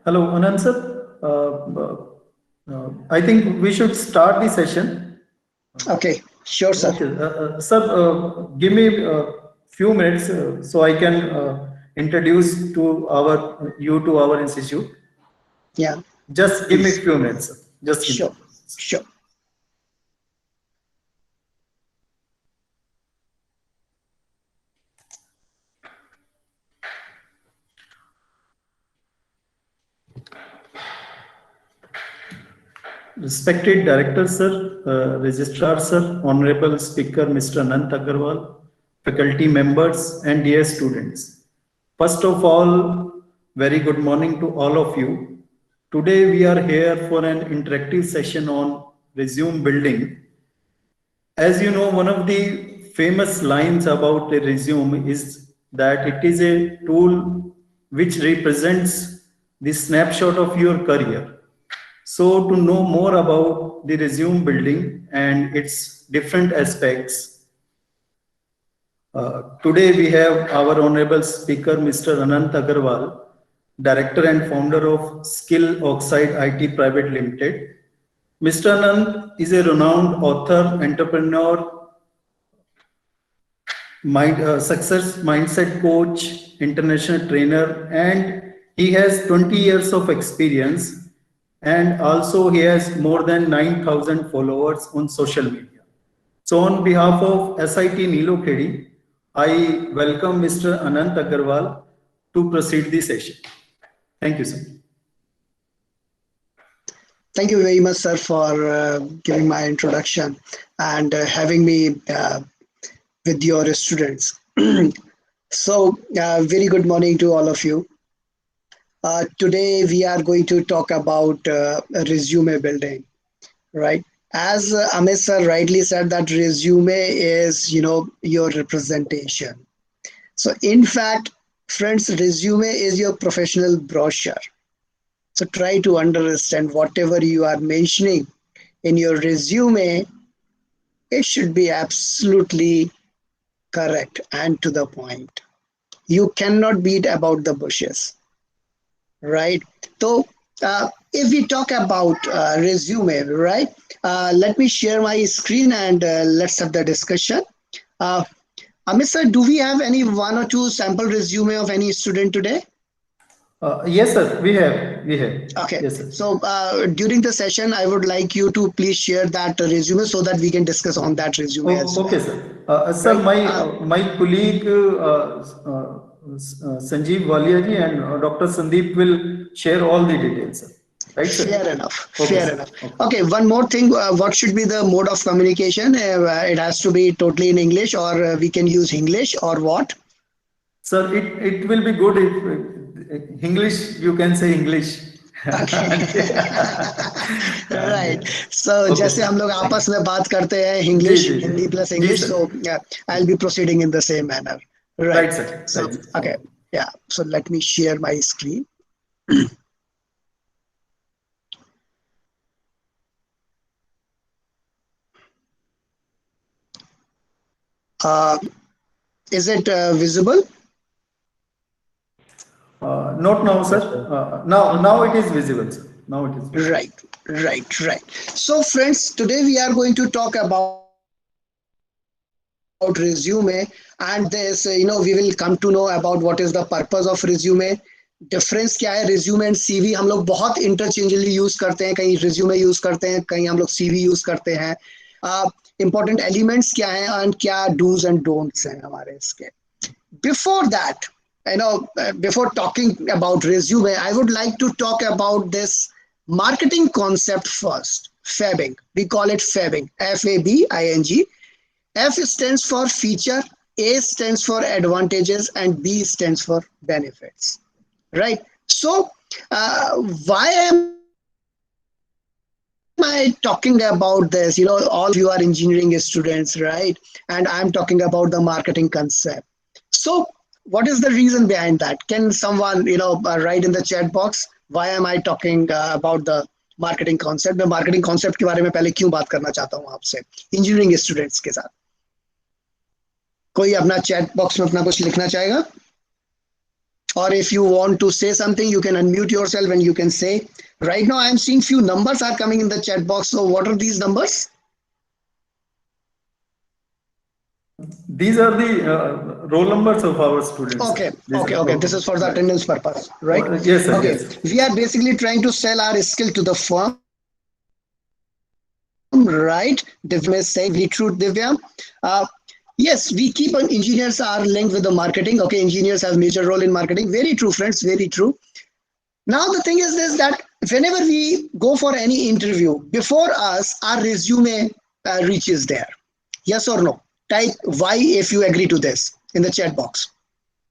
Hello, Anand sir. I think we should start the session. Okay, sure, sir. Okay, sir, give me a few minutes so I can introduce you to our institute. Yeah, Just give me a please. few minutes, sir. Just give me. Sure, sure. Respected Director Sir, Registrar Sir, Honorable Speaker Mr. Anant Agarwal, faculty members and dear students. First of all, very good morning to all of you. Today we are here for an interactive session on resume building. As you know, one of the famous lines about a resume is that it is a tool which represents the snapshot of your career. So, to know more about the resume building and its different aspects, today we have our Honorable Speaker, Mr. Anant Agarwal, Director and Founder of Skill Oxide IT Private Limited. Mr. Anant is a renowned author, entrepreneur, success mindset coach, international trainer, and he has 20 years of experience. And also, he has more than 9,000 followers on social media. So, on behalf of SIT Nilokedi, I welcome Mr. Anant Agarwal to proceed the session. Thank you, sir. Thank you very much, sir, for giving my introduction and having me with your students. So, very good morning to all of you. Today, we are going to talk about resume building, right? As Amit sir rightly said, that resume is, your representation. So, in fact, friends, resume is your professional brochure. So, try to understand whatever you are mentioning in your resume, it should be absolutely correct and to the point. You cannot beat about the bushes, right? So, if we talk about resume, right? Let me share my screen and let's have the discussion. Uh, Amit sir, do we have any one or two sample resume of any student today? Yes, sir, we have. We have. Okay, Yes, sir. so during the session, I would like you to please share that resume so that we can discuss on that resume Oh, as well, okay, sir. Sir, right? my colleague Sanjeev Walia ji and Dr. Sandeep will share all the details, sir. Right, sir? Fair enough. Okay, Fair sir. enough. Okay. Okay, one more thing. What should be the mode of communication? It has to be totally in English, or we can use English, or what? Sir, it will be good if English, you can say English. Okay. Right. So Okay, जैसे sir. हम लोग आपस में बात करते हैं जी English, जी जी Hindi plus जी English. Sir So I'll be proceeding in the same manner. Right. Right sir So right sir okay. Yeah. So let me share my screen. Uh, is it visible? not now sir now it is visible sir now it is visible. Right, right, right. So, friends, today we are going to talk about resume, and this, we will come to know about what is the purpose of resume. Difference क्या है resume and CV हम लोग बहुत इंटरचेंजली use करते हैं कहीं resume use करते हैं कहीं हम लोग सीवी यूज करते हैं इंपॉर्टेंट एलिमेंट्स क्या हैं एंड क्या डूज एंड डोंट्स हैं हमारे इसके before that, before talking about resume, I would like to talk about this marketing concept first. Fabbing, we call it fabbing, F-A-B-I-N-G. F stands for feature, A stands for advantages, and B stands for benefits, right? So why am I talking about this? All of you are engineering students, right? And I'm talking about the marketing concept. So what is the reason behind that? Can someone, write in the chat box? Why am I talking about the marketing concept? मैं marketing concept के बारे में पहले क्यों बात करना चाहता हूं आपसे इंजीनियरिंग स्टूडेंट्स के साथ? कोई अपना चैट बॉक्स में अपना कुछ लिखना चाहेगा? Or if you want to say something, you can unmute yourself and you can say. Right now, I am seeing few numbers are coming in the chat box. So what are these numbers? These are the roll numbers of our students. Okay, These are okay. roll This is for the numbers. attendance purpose, right? Yes, sir. Okay, Yes. we are basically trying to sell our skill to the firm, right? Divya is saying, very true, Divya. Yes, we keep on engineers are linked with the marketing. Okay, engineers have major role in marketing. Very true, friends. Very true. Now the thing is this, that whenever we go for any interview, before us, our resume reaches there. Yes or no? Type Y if you agree to this in the chat box.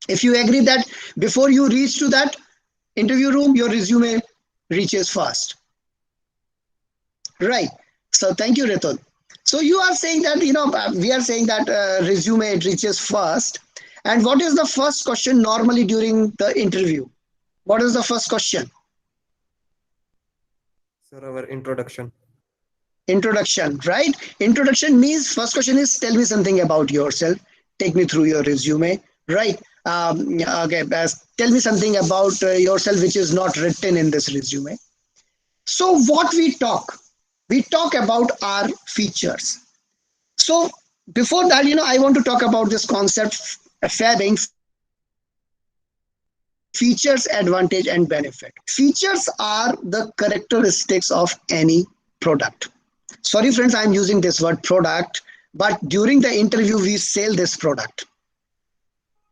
If you agree that before you reach to that interview room, your resume reaches first. Right. So thank you, Ritul. So you are saying that, we are saying that resume reaches first. And what is the first question normally during the interview? What is the first question? Sir, our introduction. Introduction, right? Introduction means first question is tell me something about yourself. Take me through your resume, right? Okay, tell me something about yourself which is not written in this resume. So what we talk about our features. So before that, I want to talk about this concept fabbing. Features, advantage, and benefit. Features are the characteristics of any product. Sorry, friends, I'm using this word product, but during the interview, we sell this product.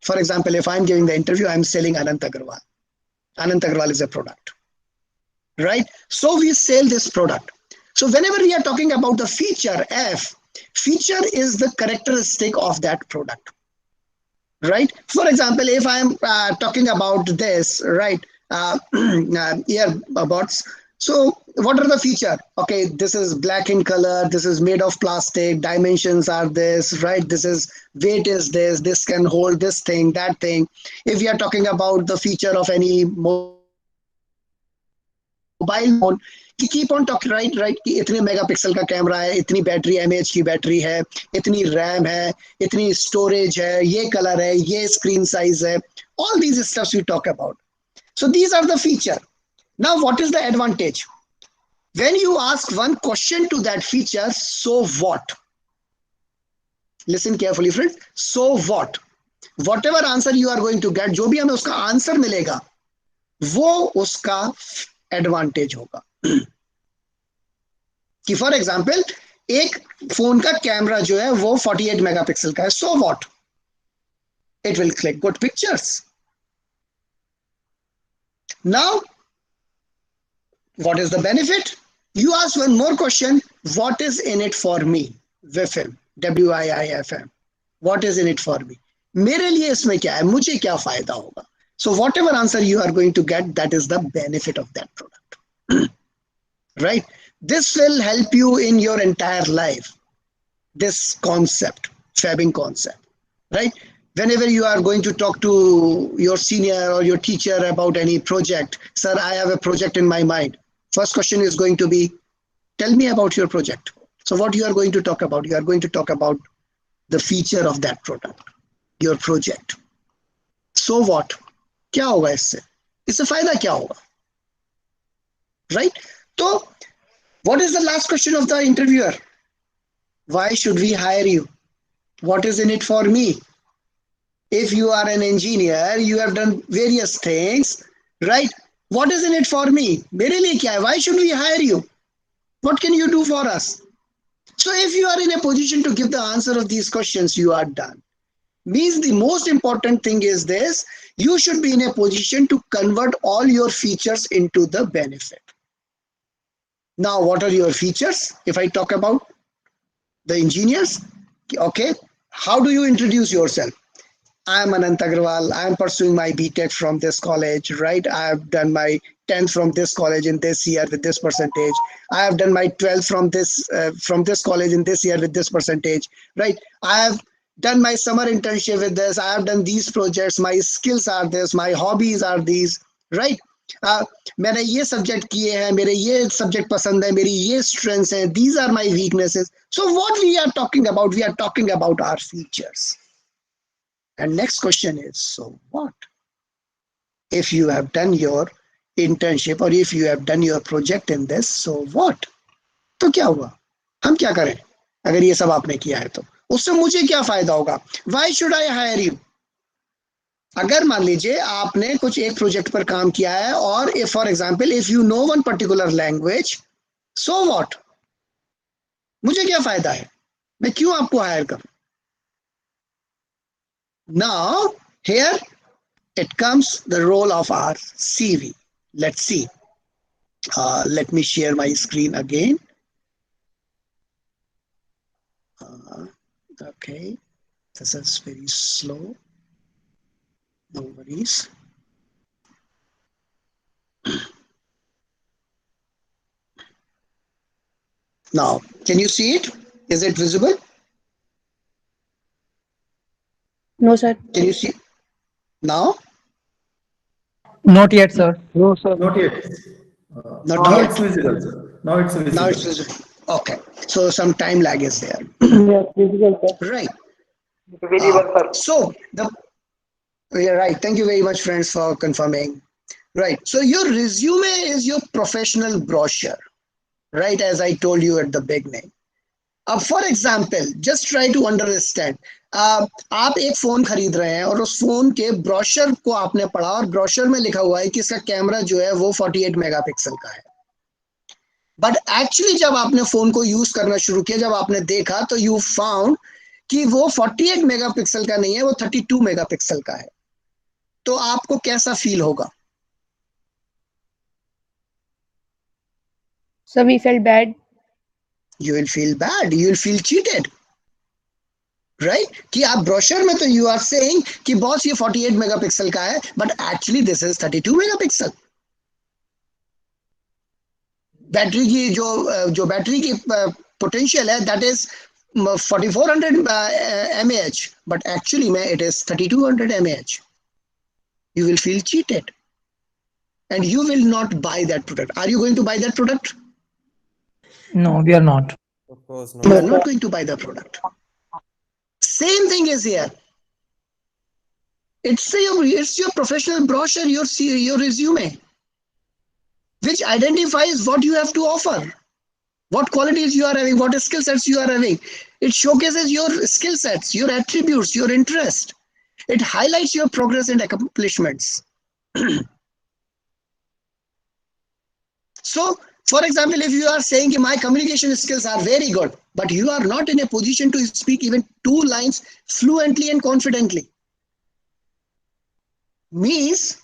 For example, if I'm giving the interview, I'm selling Anant Agarwal. Anant Agarwal is a product, right? So we sell this product. So whenever we are talking about the feature, F, feature is the characteristic of that product. Right. For example, if I'm talking about this, right, earbuds. So what are the feature? Okay, this is black in color. This is made of plastic. Dimensions are this, right? This is weight is this. This can hold this thing, that thing. If we are talking about the feature of any mobile phone, कि keep on talking, right कि इतने megapixel का camera है, इतनी battery mAh की battery है, इतनी RAM है, इतनी स्टोरेज है, ये कलर है, ये स्क्रीन साइज है. All these stuffs we talk about. So these are the feature. Now what is the advantage? When you ask one question to that feature, so what? Listen carefully, friends. So what? Whatever answer you are going to get, जो भी हमें उसका answer मिलेगा, वो उसका advantage होगा. कि for example एक फोन का कैमरा जो है वो 48 मेगापिक्सल का है. So what? It will click good pictures. Now what is the benefit? You ask one more question. What is in it for me? विफिम, WIIFM. What is in it for me? मेरे लिए इसमें क्या है, मुझे क्या फायदा होगा? So whatever answer you are going to get, that is the benefit of that product. Right? This will help you in your entire life. This concept, fabbing concept, right? Whenever you are going to talk to your senior or your teacher about any project, sir, I have a project in my mind. First question is going to be, tell me about your project. So what you are going to talk about? You are going to talk about the feature of that product, your project. So what? क्या होगा इससे फायदा क्या होगा? Right? तो what is the last question of the interviewer? Why should we hire you? What is in it for me? If you are an engineer, you have done various things, right? What is in it for me? मेरे लिए क्या है? Why should we hire you? What can you do for us? So if you are in a position to give the answer of these questions, you are done. Means the most important thing is this: you should be in a position to convert all your features into the benefit. Now, what are your features? If I talk about the engineers, okay, how do you introduce yourself? I am Anant Agarwal. I am pursuing my BTech from this college, right? I have done my 10th from this college in this year with this percentage. I have done my 12th from this college in this year with this percentage, right? I have done my summer internship with this, I have done these projects, my skills are this, my hobbies are these, right? मैंने ये subject किए हैं, मेरे ये subject पसंद है, मेरी ये स्ट्रेंथ्स हैं, these are my weaknesses. So what we are talking about, we are talking about our features. And next question is, so what if you have done your internship or if you have done your project in this, so what? तो क्या हुआ, हम क्या करें अगर ये सब आपने किया है तो उससे मुझे क्या फायदा होगा? Why should I hire you? अगर मान लीजिए आपने कुछ एक प्रोजेक्ट पर काम किया है और if for example if you know one particular language, so what, मुझे क्या फायदा है, मैं क्यों आपको हायर करूं? Now here it comes the role of our CV. Let's see. Let me share my screen again. Okay, this is very slow. No worries. Now, can you see it? Is it visible? No, sir. Can you see now? Not yet, sir. No, sir. Not yet. Not Now yet. it's visible, sir. Now it's visible. Now it's visible. Okay, so some time lag is there. Yes, visible, sir. Right. Visible, sir. So yeah, right. Thank you very much, friends, for confirming. Right. So your resume is your professional brochure, right? As I told you at the beginning. For example, just try to understand. आप एक phone खरीद रहे हैं और उस phone के brochure को आपने पढ़ा और ब्रोशर में लिखा हुआ है कि इसका कैमरा जो है वो 48 मेगापिक्सल का है, बट एक्चुअली जब आपने फोन को यूज करना शुरू किया, जब आपने देखा तो यू फाउंड कि वो 48 मेगापिक्सल का नहीं है, वो 32 मेगापिक्सल का है. तो आपको कैसा फील होगा? So we felt bad. You will feel bad, you will feel cheated, right? कि आप ब्रोशर में तो यू आर सेइंग कि बॉस ये 48 मेगापिक्सल का है, but actually this is 32 megapixel. Battery की जो बैटरी की पोटेंशियल है that is 4400 mAh, but actually में it is 3200 mAh. You will feel cheated and you will not buy that product. Are you going to buy that product? No, we are not. Of course You not. are not going to buy the product. Same thing is here. It's your professional brochure, your resume, which identifies what you have to offer, what qualities you are having, what skill sets you are having. It showcases your skill sets, your attributes, your interest. It highlights your progress and accomplishments. So, for example, if you are saying my communication skills are very good, but you are not in a position to speak even 2 lines fluently and confidently, means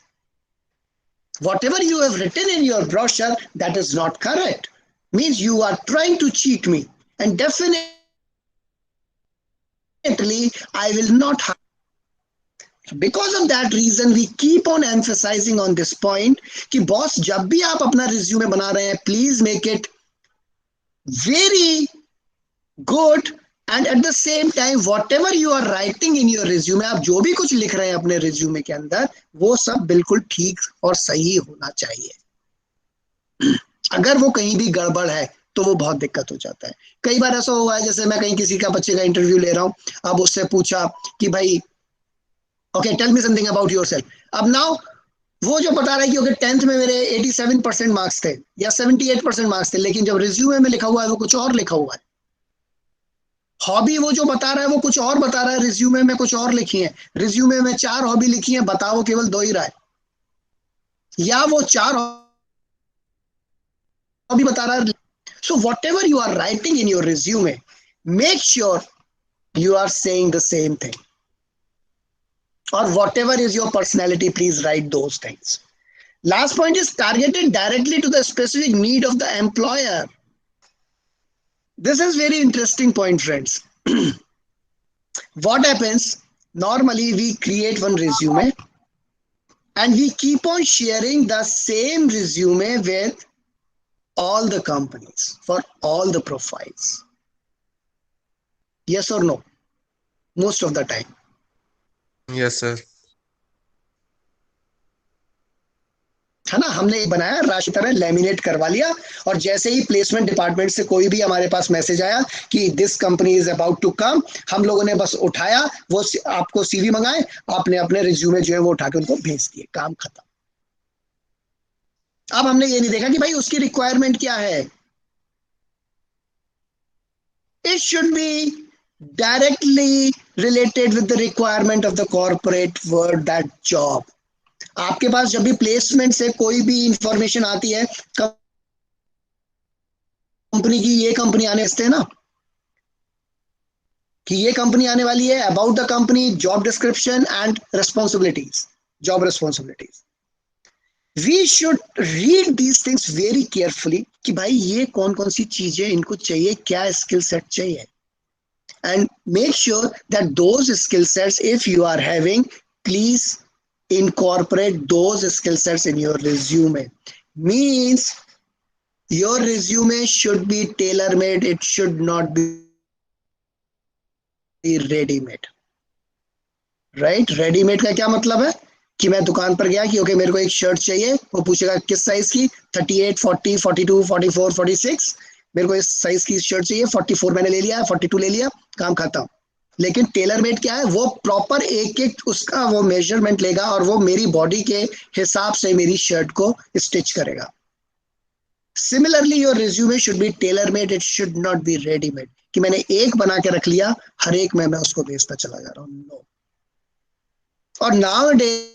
whatever you have written in your brochure, that is not correct. Means you are trying to cheat me, and definitely I will not. Because of that reason, we keep on emphasizing on this point कि boss जब भी आप अपना resume बना रहे हैं, please make it very good, and at the same time whatever you are writing in your resume, आप जो भी कुछ लिख रहे हैं अपने resume के अंदर, वो सब बिल्कुल ठीक और सही होना चाहिए. अगर वो कहीं भी गड़बड़ है तो वो बहुत दिक्कत हो जाता है. कई बार ऐसा हुआ है, जैसे मैं कहीं किसी का बच्चे का इंटरव्यू ले रहा हूँ, अब उससे पूछा कि भाई okay tell me something about yourself. अब नाउ वो जो बता रहा है कि ओके 10th में मेरे 87% मार्क्स थे या 78% मार्क्स थे, लेकिन जब रिज्यूमे में लिखा हुआ है वो कुछ और लिखा हुआ है. हॉबी वो जो बता रहा है वो कुछ और बता रहा है, रिज्यूमे में कुछ और लिखी है. रिज्यूमे में 4 हॉबी लिखी है, बताओ केवल 2 ही रहा है, या वो 4 हॉबी बता रहा है. So whatever you are writing in your resume, make sure you are saying the same thing. Or whatever is your personality, please write those things. Last point is targeted directly to the specific need of the employer. This is very interesting point, friends. What happens? Normally we create one resume and we keep on sharing the same resume with all the companies for all the profiles. Yes or no? most of the time. Yes, sir. है ना, हमने एक बनाया राशि तरह laminate करवा लिया, और जैसे ही प्लेसमेंट डिपार्टमेंट से कोई भी हमारे पास मैसेज आया कि this company is about to come, हम लोगों ने बस उठाया, वो आपको सीवी मंगाए, आपने अपने रिज्यूमे जो है वो उठा के उनको भेज दिए, काम खत्म। अब हमने ये नहीं देखा कि भाई उसकी रिक्वायरमेंट क्या है। It should be directly related with the requirement of the corporate world, that job. आपके पास जब भी प्लेसमेंट से कोई भी इंफॉर्मेशन आती है, कंपनी की ये कंपनी आने से ना कि ये कंपनी आने वाली है, about the company, job description and responsibilities, job responsibilities, we should read these things very carefully कि भाई ये कौन कौन सी चीजें इनको चाहिए, क्या स्किल सेट चाहिए, and make sure that those skill sets if you are having, please incorporate those skill sets in your resume. Means your resume should be tailor made, it should not be ready made, right? ready made का क्या मतलब है कि मैं दुकान पर गया कि ओके मेरे को एक शर्ट चाहिए, वो पूछेगा किस साइज की, 38, 40, 42, 44, 46, मेरे को इस साइज की शर्ट चाहिए, 44 मैंने ले लिया, 42 ले लिया, काम खत्म। लेकिन टेलर मेड क्या है, वो प्रॉपर एक एक उसका वो मेजरमेंट लेगा और वो मेरी बॉडी के हिसाब से मेरी शर्ट को स्टिच करेगा। Similarly your resume should be tailor made, it should not be ready made कि मैंने एक बना के रख लिया, हर एक में मैं उसको भेजता चला जा रहा हूं। नो। और now days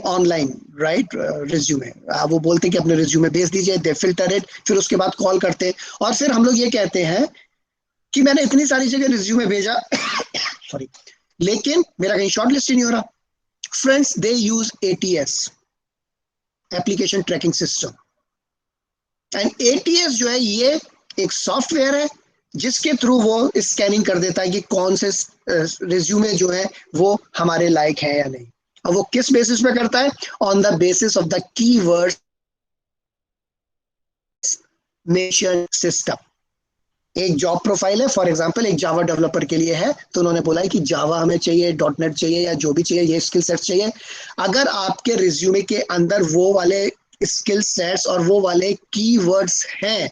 online, right, resume, वो बोलते कि अपने रिज्यूमे भेज दीजिए, दे फिल्टर इट, फिर उसके बाद कॉल करते, और फिर हम लोग ये कहते हैं कि मैंने इतनी सारी जगह रिज्यूमे भेजा सॉरी, लेकिन मेरा कहीं शॉर्ट लिस्ट ही नहीं हो रहा। Friends, they use ATS, application tracking system, and ATS जो है ये एक सॉफ्टवेयर है जिसके थ्रू वो स्कैनिंग कर देता है कि कौन से रिज्यूमे जो है वो हमारे लायक है या नहीं। और वो किस बेसिस पे करता है? On the basis of the keyword nation system. एक जॉब प्रोफाइल है, फॉर एग्जांपल एक जावा डेवलपर के लिए है, तो उन्होंने बोला है कि जावा हमें चाहिए, .NET चाहिए, या जो भी चाहिए, ये स्किल सेट्स चाहिए। अगर आपके रिज्यूमे के अंदर वो वाले स्किल सेट्स और वो वाले कीवर्ड्स हैं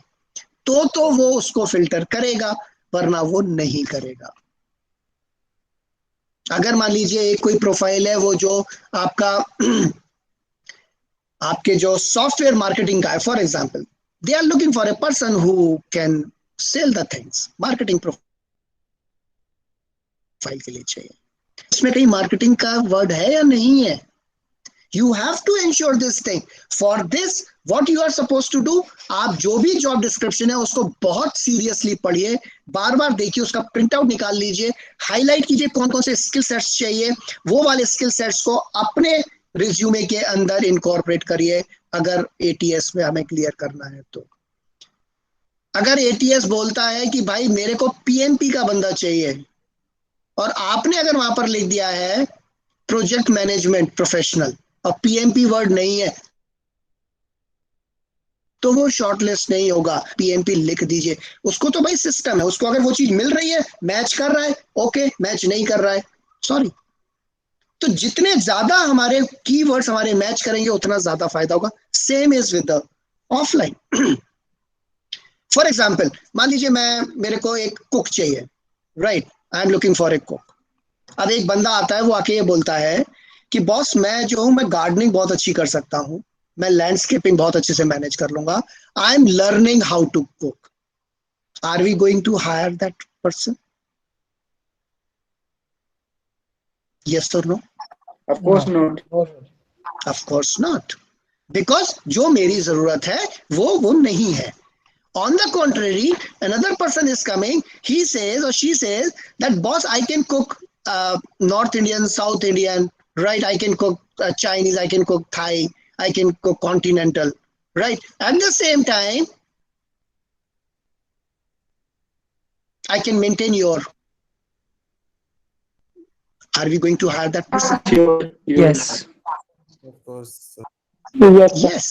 तो वो उसको फिल्टर करेगा, वरना वो नहीं करेगा। अगर मान लीजिए एक कोई प्रोफाइल है वो जो आपका आपके जो सॉफ्टवेयर मार्केटिंग का है, for example they are looking for a person who can sell the things, marketing profile के लिए चाहिए, इसमें कहीं मार्केटिंग का वर्ड है या नहीं है? You have to ensure this thing. For this, what you are supposed to do, आप जो भी जॉब डिस्क्रिप्शन है उसको बहुत सीरियसली पढ़िए, बार बार देखिए, उसका प्रिंट आउट निकाल लीजिए, हाईलाइट कीजिए कौन कौन से स्किल सेट्स चाहिए, वो वाले स्किल सेट्स को अपने रिज्यूमे के अंदर इनकॉर्पोरेट करिए, अगर ATS में हमें क्लियर करना है तो। अगर ATS बोलता है कि भाई मेरे को PMP का बंदा चाहिए, और आपने अगर वहां पर लिख दिया है प्रोजेक्ट मैनेजमेंट प्रोफेशनल और PMP वर्ड नहीं है, तो वो शॉर्टलिस्ट नहीं होगा। PMP लिख दीजिए, उसको तो भाई सिस्टम है, उसको अगर वो चीज मिल रही है, मैच कर रहा है, ओके, मैच नहीं कर रहा है, सॉरी। तो जितने ज्यादा हमारे कीवर्ड्स हमारे मैच करेंगे उतना ज्यादा फायदा होगा। Same is with the offline. For example, मान लीजिए मेरे को एक कुक चाहिए, right, I am looking for A cook. अब एक बंदा आता है, वो आके ये बोलता है कि बॉस मैं जो हूं, मैं गार्डनिंग बहुत अच्छी कर सकता हूं, मैं लैंडस्केपिंग बहुत अच्छे से मैनेज कर लूंगा, I am learning how to cook. Are we going to hire that person? Yes और no? Of course not. Of course not, because जो मेरी जरूरत है वो नहीं है। On the contrary, another person is coming, he says or she says that boss, I can cook North Indian, South Indian, right? I can cook Chinese, I can cook Thai, I can cook continental, right? At the same time, I can maintain your. Are we going to hire that person? Sure. Yes. Of course. Yes, sir. Yes.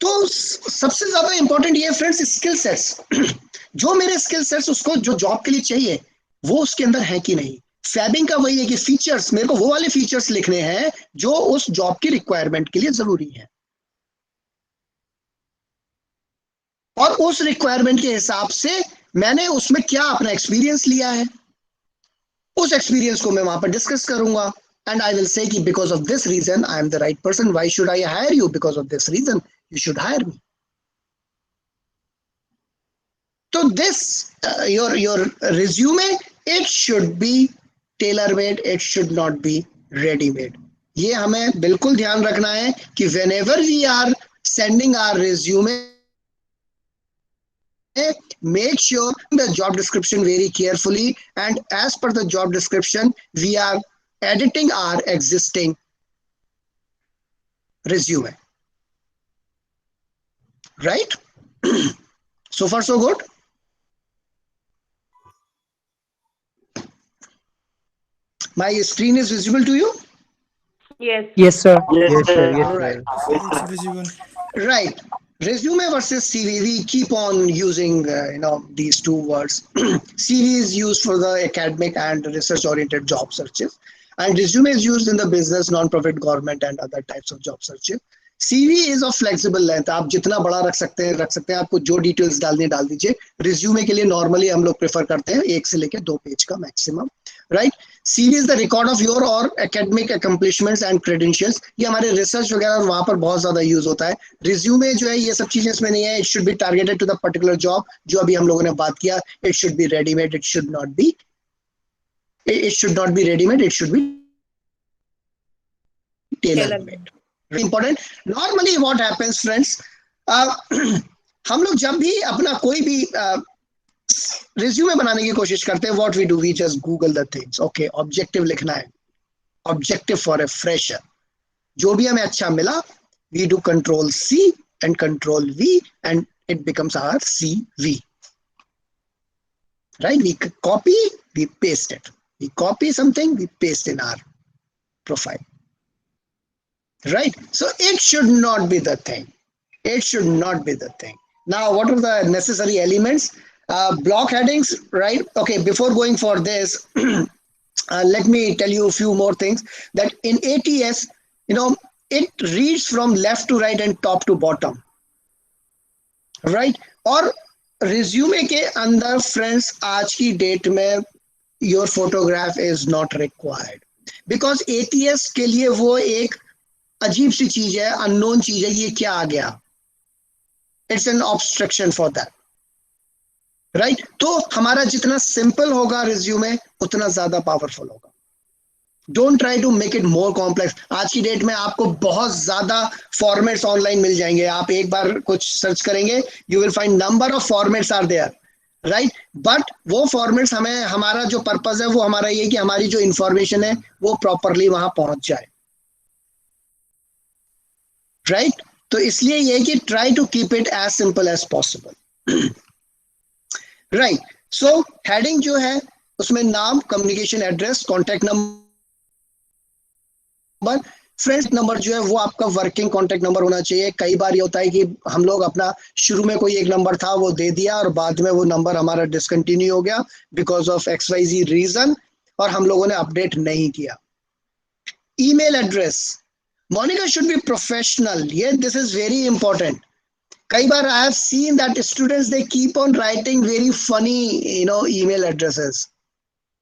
तो सबसे ज्यादा important ये friends skill sets जो मेरे skill sets उसको जो job के लिए चाहिए वो उसके अंदर है कि नहीं। फैबिंग का वही है कि फीचर्स मेरे को वो वाले फीचर्स लिखने हैं जो उस जॉब की रिक्वायरमेंट के लिए जरूरी है और उस रिक्वायरमेंट के हिसाब से मैंने उसमें क्या अपना एक्सपीरियंस लिया है, उस एक्सपीरियंस को मैं वहां पर डिस्कस करूंगा एंड आई विल से कि because of this reason I am the right person, why should I hire you, because of this reason you should hire me. तो this your resume, it should be tailor made, it should not be ready made। ये हमें बिल्कुल ध्यान रखना है कि whenever we are sending our resume, make sure the job description very carefully, and as per the job description we are editing our existing resume, right? So far so good. My screen is visible to you? Yes. Yes, sir. Yes, sir. Yes, All sir. right. It's visible. Right. Resume versus CV. We keep on using, these two words. CV is used for the academic and research-oriented job searches, and resume is used in the business, non-profit, government, and other types of job searches. CV is of flexible length. आप जितना बड़ा रख सकते हैं। आपको जो details डालनी डाल दीजिए। रिज्यूमे के लिए नॉर्मली हम लोग प्रेफर करते हैं 1 से लेकर 2 पेज का maximum, right. CV is the record of your और एकेडमिक अकम्पलिशमेंट्स एंड क्रेडेंशियल्स। ये हमारे रिसर्च वगैरह वहां पर बहुत ज्यादा यूज होता है। रिज्यूमे जो है ये सब चीजें इसमें नहीं है। It should be targeted to the particular job, जो अभी हम लोगों ने बात किया। It should be readymade, it should not be readymade, it should be tailor made. Important. Normally what happens friends, हम लोग जब भी अपना कोई भी रिज्यूमे बनाने की कोशिश करते हैं, what we do, we just google the things. Okay, objective लिखना है, ऑब्जेक्टिव फॉर ए फ्रेशर। जो भी हमें अच्छा मिला, we do control C and control V and it becomes our CV, right. We copy, we paste it, we copy something, we paste in our profile, right? So it should not be the thing. It should not be the thing. Now, what are the necessary elements? Block headings, right? Okay, before going for this, let me tell you a few more things. That in ATS, it reads from left to right and top to bottom, right? और resume के अंदर friends आज की date में your photograph is not required, because ATS के लिए वो एक अजीब सी चीज है, अननोन चीज है। ये क्या आ गया? It's an obstruction for that, right. तो हमारा जितना सिंपल होगा रिज्यूमे, उतना ज्यादा पावरफुल होगा। Don't try to make it more complex. आज की डेट में आपको बहुत ज्यादा फॉर्मेट्स ऑनलाइन मिल जाएंगे। आप एक बार कुछ सर्च करेंगे, you will find number of formats are there, right. But वो फॉर्मेट्स हमें, हमारा जो पर्पज है वो हमारा ये कि हमारी जो इंफॉर्मेशन है वो प्रॉपरली वहां पहुंच जाए, राइट। तो इसलिए ये कि try to keep it as simple as possible, right. So heading जो है उसमें नाम, communication address, contact number, friends number जो है वो आपका वर्किंग कॉन्टैक्ट नंबर होना चाहिए। कई बार ये होता है कि हम लोग अपना शुरू में कोई एक नंबर था वो दे दिया और बाद में वो नंबर हमारा डिसकंटिन्यू हो गया बिकॉज ऑफ XYZ रीजन, और हम लोगों ने अपडेट नहीं किया। Email address, Monica should be professional. Yeah, this is very important. कई बार I have seen that students, they keep on writing very funny, email addresses.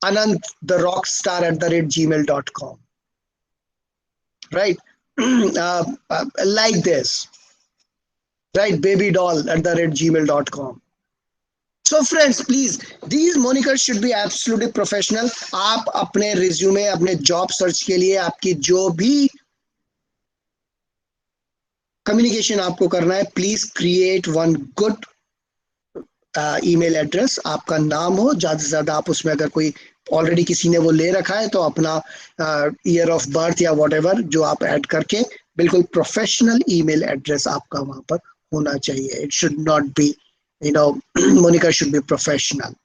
Anant the rockstar @gmail.com. Right? Like this. Right? Babydoll @gmail.com. So friends, please, these monikers should be absolutely professional. आप अपने resume, अपने job search के लिए आपकी जो भी communication आपको करना है, please create one good email address. आपका नाम हो, ज्यादा से ज्यादा आप उसमें, अगर कोई ऑलरेडी किसी ने वो ले रखा है तो अपना ईयर ऑफ बर्थ या व्हाटएवर जो आप ऐड करके बिल्कुल प्रोफेशनल ईमेल एड्रेस आपका वहां पर होना चाहिए। It should not be, Monica should be professional.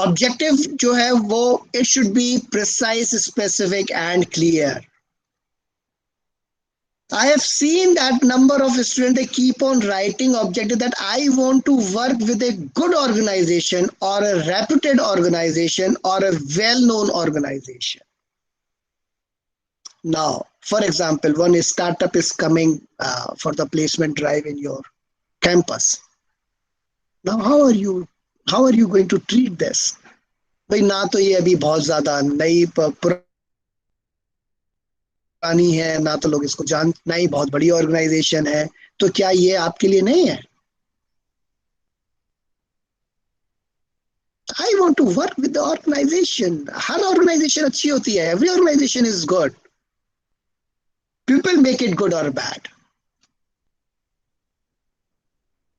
Objective जो है वो it should be precise, specific and clear, I have seen that number of students, they keep on writing objective that I want to work with a good organization or a reputed organization or a well-known organization. Now, for example, one startup is coming for the placement drive in your campus. Now, how are you going to treat this? भाई ना तो ये अभी बहुत ज्यादा नई पुरानी है, ना तो लोग इसको जान, ना ही बहुत बड़ी ऑर्गेनाइजेशन है, तो क्या ये आपके लिए नहीं है? I want to work with the organization. हर ऑर्गेनाइजेशन अच्छी होती है. Every organization is good. People make it good or bad.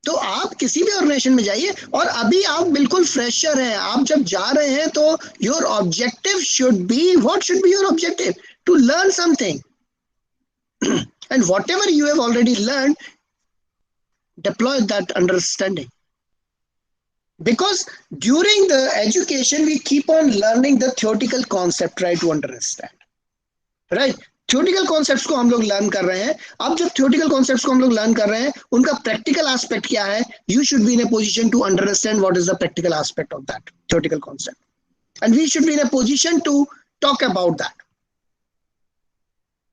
तो आप किसी भी ऑर्गेनाइजेशन में जाइए, और अभी आप बिल्कुल फ्रेशर हैं, आप जब जा रहे हैं तो your objective should be, what should be your objective? To learn something, and whatever you have already learn, deploy that understanding. Because during the education we keep on learning the theoretical concept, try to understand, right? Theoretical concepts को हम लोग learn कर रहे हैं. अब जब theoretical concepts को हम लोग लर्न कर रहे हैं, उनका प्रैक्टिकल एस्पेक्ट क्या है? You should be in a position to understand what is the practical aspect of that theoretical concept, and we should be in a position to talk about that.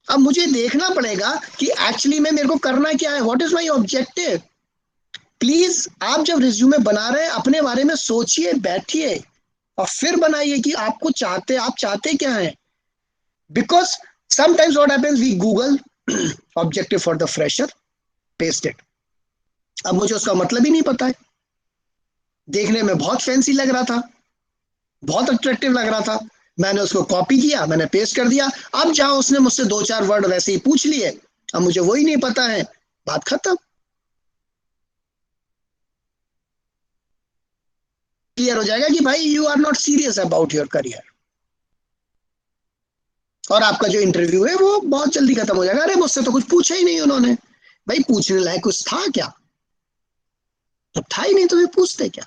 अब मुझे देखना पड़ेगा कि एक्चुअली में मेरे को करना क्या है, what is my objective. Please आप जब रिज्यूमे बना रहे हैं, अपने बारे में सोचिए, बैठिए और फिर बनाइए कि आप चाहते क्या है. Because sometimes what happens, we Google objective for the fresher, paste it. अब मुझे उसका मतलब ही नहीं पता है. देखने में बहुत फैंसी लग रहा था, बहुत अट्रैक्टिव लग रहा था, मैंने उसको कॉपी किया, मैंने पेस्ट कर दिया. अब जहां उसने मुझसे 2-4 वर्ड वैसे ही पूछ लिए, अब मुझे वही नहीं पता है, बात खत्म. क्लियर हो जाएगा कि भाई you are not serious about your career, और आपका जो इंटरव्यू है वो बहुत जल्दी खत्म हो जाएगा. अरे मुझसे तो कुछ पूछा ही नहीं उन्होंने. भाई पूछने लायक कुछ था क्या? तो था ही नहीं, तो वे पूछते क्या,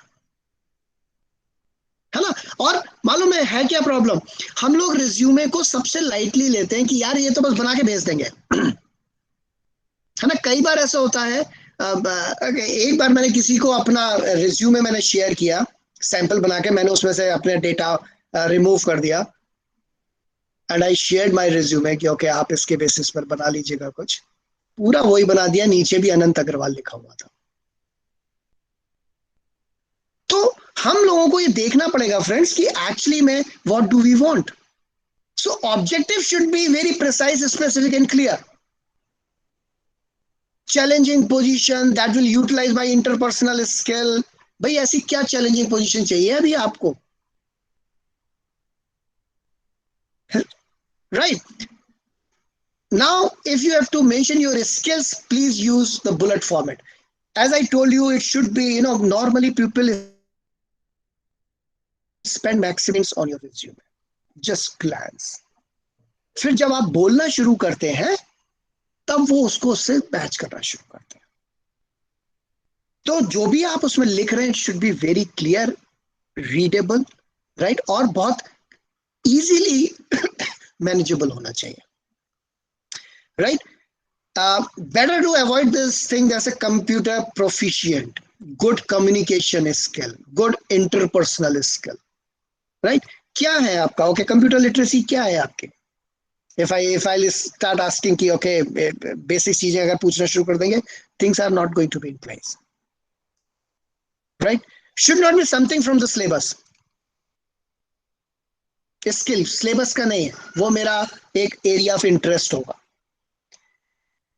है ना? और मालूम है क्या प्रॉब्लम? हम लोग रिज्यूमे को सबसे लाइटली लेते हैं कि यार ये तो बस बना के भेज देंगे, है ना? कई बार ऐसा होता है. एक बार मैंने किसी को अपना रिज्यूमे मैंने शेयर किया, सैंपल बना के, मैंने उसमें से अपने डेटा रिमूव कर दिया, and I shared my resume कि ओके आप इसके बेसिस पर बना लीजिएगा कुछ. पूरा वही बना दिया, नीचे भी अनंत अग्रवाल लिखा हुआ था. तो हम लोगों को ये देखना पड़ेगा फ्रेंड्स कि एक्चुअली में what do we want. So objective should be very precise, specific and clear. Challenging position that will utilise my interpersonal skill. भाई ऐसी क्या चैलेंजिंग पोजीशन चाहिए अभी आपको? Right. Now, if you have to mention your skills, please use the bullet format. As I told you, it should be, normally people spend maximum on your resume. Just glance. फिर जब आप बोलना शुरू करते हैं, तब वो उसको उससे मैच करना शुरू करते हैं. तो जो भी आप उसमें लिख रहे हैं, it should be very clear, readable, right? और बहुत easily manageable होना चाहिए, right? Better to avoid this thing as a computer proficient, good communication skill, good interpersonal skill, right? क्या है आपका? ओके, कंप्यूटर लिटरेसी क्या है आपके? if I start asking कि ओके बेसिक चीजें अगर पूछना शुरू कर देंगे, things are not going to be in place, right? Should not be something from the syllabus. Skill syllabus का नहीं है, वो मेरा एक एरिया ऑफ इंटरेस्ट होगा.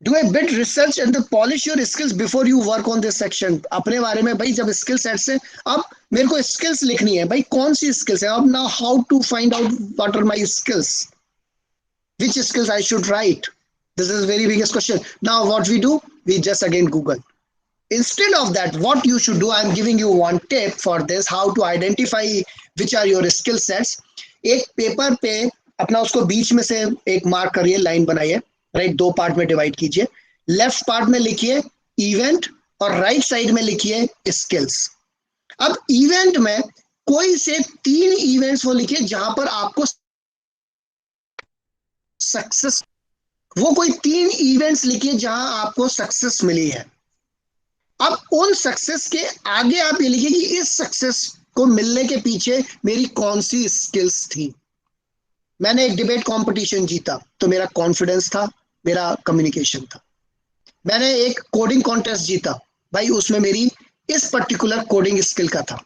Do a bit research and polish your skills before you work on this section. अपने बारे में भाई जब स्किल सेट से, अब मेरे को स्किल्स लिखनी है, भाई कौन सी स्किल्स है? अब now how to find out what are my skills, which skills I should write. This is very biggest question. Now what we do, we just again google. Instead of that, what you should do, I am giving you one tip for this, how to identify which are your skill sets. एक paper पे अपना उसको बीच में से एक mark करिए, line बनाइए, right? 2 part में डिवाइड कीजिए. लेफ्ट पार्ट में लिखिए इवेंट और राइट साइड में लिखिए स्किल्स. अब इवेंट में कोई से 3 इवेंट्स वो लिखिए जहां पर आपको सक्सेस, वो कोई 3 इवेंट्स लिखिए जहां आपको सक्सेस मिली है। अब उन सक्सेस के आगे आप ये लिखिए कि इस सक्सेस को मिलने के पीछे मेरी कौन सी स्किल्स थी। मैंने एक डिबेट कंपटीशन जीता तो मेरा कॉन्फिडेंस था, मेरा कम्युनिकेशन था। मैंने एक कोडिंग कॉन्टेस्ट जीता, भाई उसमें मेरी इस पर्टिकुलर कोडिंग स्किल का था,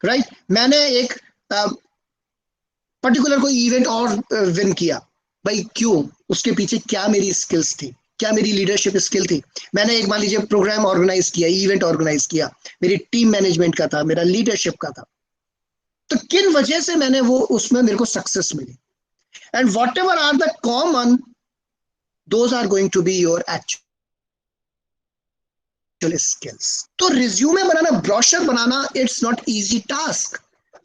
राइट। मैंने एक पर्टिकुलर कोई इवेंट और विन किया, भाई क्यों, उसके पीछे क्या मेरी स्किल्स थी, क्या मेरी लीडरशिप स्किल थी। मैंने एक मान लीजिए प्रोग्राम ऑर्गेनाइज किया, इवेंट ऑर्गेनाइज किया, मेरी टीम मैनेजमेंट का था, मेरा लीडरशिप का था। तो किन वजह से मैंने वो उसमें मेरे को सक्सेस मिली, and whatever are the common, those are going to be your actual skills. तो रिज्यूमे बनाना, ब्रोशर बनाना, इट्स नॉट इजी टास्क।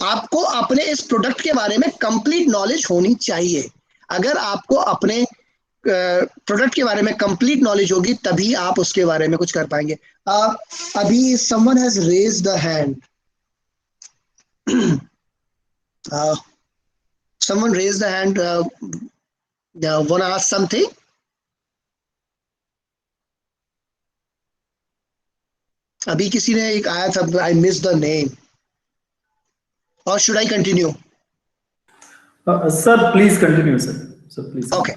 आपको अपने इस प्रोडक्ट के बारे में कंप्लीट नॉलेज होनी चाहिए। अगर आपको अपने प्रोडक्ट के बारे में कंप्लीट नॉलेज होगी तभी आप उसके बारे में कुछ कर पाएंगे। अभी someone has raised the hand, someone raised the hand, want to ask something? अभी किसी ने एक आया था, आई मिस द नेम, और should I continue? Sir, please continue, sir. Sir, please. Okay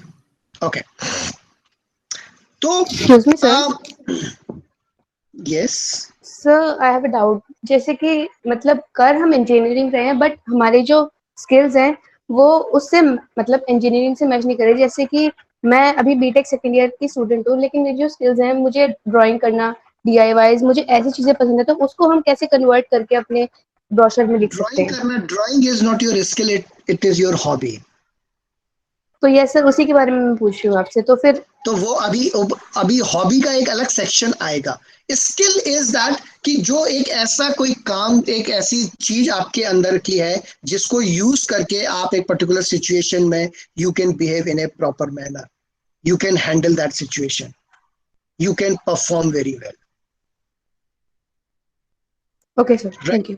okay. तो Excuse me, sir. Yes, Sir, I have a doubt. जैसे कि मतलब कर हम इंजीनियरिंग रहे हैं, बट हमारे जो स्किल्स हैं वो उससे मतलब इंजीनियरिंग से मैच नहीं कर रही। जैसे कि मैं अभी बीटेक सेकेंड ईयर की स्टूडेंट हूँ, लेकिन मेरी जो स्किल्स हैं, मुझे ड्राइंग करना, DIYs, मुझे ऐसी चीजें पसंद है, तो उसको हम कैसे कन्वर्ट करके अपने ब्रोशर में लिख सकते ड्राइंग हैं? करना, drawing is not your skill, it is your hobby. तो यस सर, उसी के बारे में मैं पूछ रही हूँ आपसे। तो फिर तो वो अभी हॉबी का एक अलग सेक्शन आएगा। स्किल इज दैट कि जो एक ऐसा कोई काम, एक ऐसी चीज आपके अंदर की है जिसको यूज करके आप एक पर्टिकुलर सिचुएशन में you can behave in A proper manner, you can handle that situation, you can perform very well, okay sir, thank you.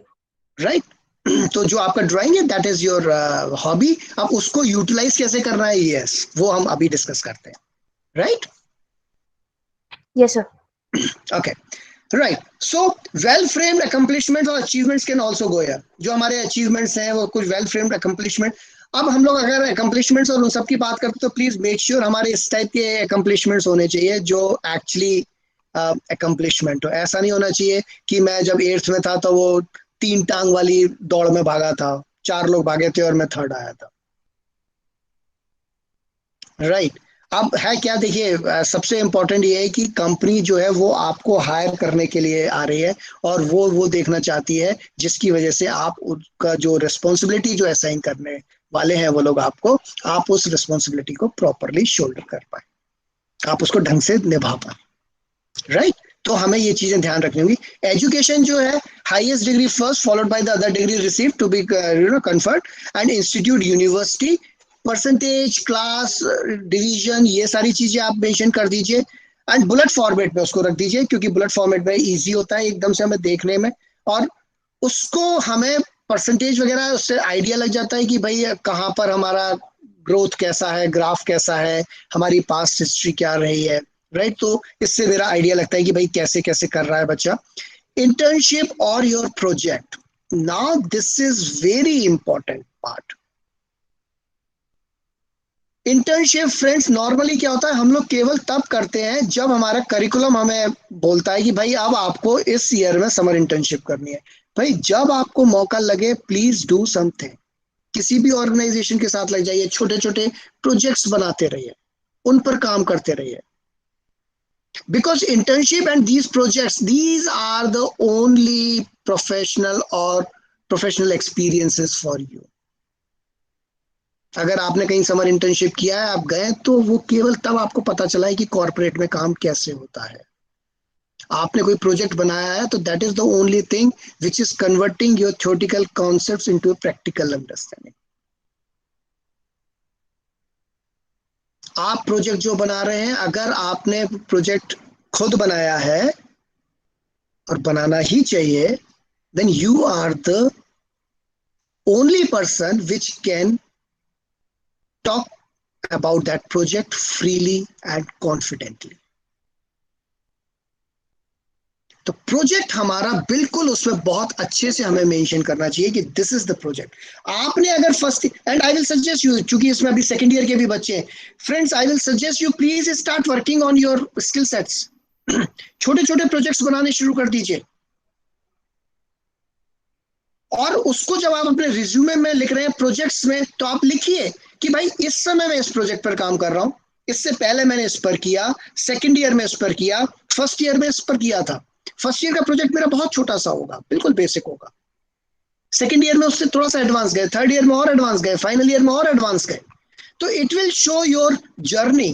right? तो जो आपका ड्राइंग है दैट इज योर हॉबी। अब उसको यूटिलाइज कैसे करना है, यस, वो हम अभी डिस्कस करते हैं, right? Yes sir. Okay, right. So well framed accomplishments और achievements can also go here. जो हमारे अचीवमेंट्स हैं वो कुछ वेल फ्रेम्ड अकम्पलिशमेंट। अब हम लोग अगर अकम्पलिशमेंट्स और उन सब की बात करते तो प्लीज मेक श्योर हमारे इस टाइप के अकम्पलिशमेंट्स होने चाहिए जो एक्चुअली अकम्पलिशमेंट हो। ऐसा नहीं होना चाहिए कि मैं जब 8th में था तो वो 3 टांग वाली दौड़ में भागा था, 4 लोग भागे थे और मैं 3rd आया था, राइट। अब है क्या, देखिए सबसे इंपॉर्टेंट ये है कि कंपनी जो है वो आपको हायर करने के लिए आ रही है और वो देखना चाहती है जिसकी वजह से आप उनका जो रिस्पॉन्सिबिलिटी जो असाइन करने वाले हैं वो लोग आपको, आप उस रिस्पॉन्सिबिलिटी को प्रॉपरली शोल्डर कर पाए, आप उसको ढंग से निभा पाए, राइट। तो हमें ये चीजें ध्यान रखनी होगी। एजुकेशन जो है, highest degree first followed by the other degree receive to be conferred, and institute, university, percentage, class, division, ये सारी चीजें आप मेंशन कर दीजिए, एंड बुलेट फॉर्मेट में उसको रख दीजिए क्योंकि बुलेट फॉर्मेट में इजी होता है एकदम से हमें देखने में, और उसको हमें परसेंटेज वगैरह उससे आइडिया लग जाता है कि भाई कहाँ पर हमारा ग्रोथ कैसा है, ग्राफ कैसा है, हमारी पास्ट हिस्ट्री क्या रही है, राइट। तो इससे मेरा आइडिया लगता है कि भाई कैसे कैसे कर रहा है बच्चा। इंटर्नशिप और your project, now this is very important part. Internship friends, normally क्या होता है, हम लोग केवल तब करते हैं जब हमारा करिकुलम हमें बोलता है कि भाई अब आपको इस ईयर में समर इंटर्नशिप करनी है। भाई जब आपको मौका लगे प्लीज डू समथिंग, किसी भी ऑर्गेनाइजेशन के साथ लग जाइए, छोटे छोटे प्रोजेक्ट्स बनाते रहिए, उन पर काम करते रहिए, because internship and these projects, these are the only professional experiences for you. अगर आपने कहीं समर इंटर्नशिप किया है, आप गए, तो वो केवल तब आपको पता चला है कि कॉर्पोरेट में काम कैसे होता है। आपने कोई प्रोजेक्ट बनाया है तो that is the only thing which is converting your theoretical concepts into practical understanding. आप प्रोजेक्ट जो बना रहे हैं, अगर आपने प्रोजेक्ट खुद बनाया है, और बनाना ही चाहिए, then you are the only person which can talk about that project freely and confidently. तो प्रोजेक्ट हमारा बिल्कुल उसमें बहुत अच्छे से हमें मेंशन करना चाहिए कि दिस इज द प्रोजेक्ट. आपने अगर first and I will suggest you, चूंकि इसमें अभी सेकंड ईयर के भी बच्चे हैं, friends I will suggest you please start working on your skill sets. छोटे छोटे प्रोजेक्ट्स बनाने शुरू कर दीजिए और उसको जब आप अपने रिज्यूमे में लिख रहे हैं प्रोजेक्ट्स में, तो आप लिखिए कि भाई इस समय मैं इस प्रोजेक्ट पर काम कर रहा हूं, इससे पहले मैंने इस पर किया, सेकंड ईयर में इस पर किया, फर्स्ट ईयर में इस पर किया था. फर्स्ट ईयर का प्रोजेक्ट मेरा बहुत छोटा सा होगा, बिल्कुल बेसिक होगा. सेकंड ईयर में उससे थोड़ा सा एडवांस गए, थर्ड ईयर में और एडवांस गए, फाइनल ईयर में और एडवांस गए. तो it will show your journey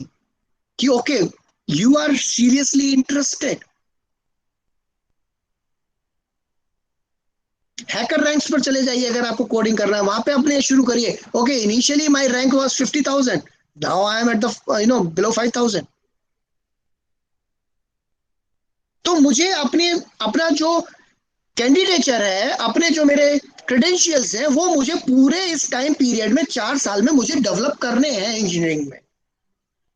कि okay you are seriously interested. HackerRanks पर चले जाइए अगर आपको कोडिंग करना है, वहां पे अपने शुरू करिए. Okay initially my rank was 50,000, now I am at the below 5,000. तो मुझे अपना जो कैंडिडेचर है, अपने जो मेरे क्रेडेंशियल्स हैं, वो मुझे पूरे इस टाइम पीरियड में 4 साल में मुझे डेवलप करने हैं इंजीनियरिंग में.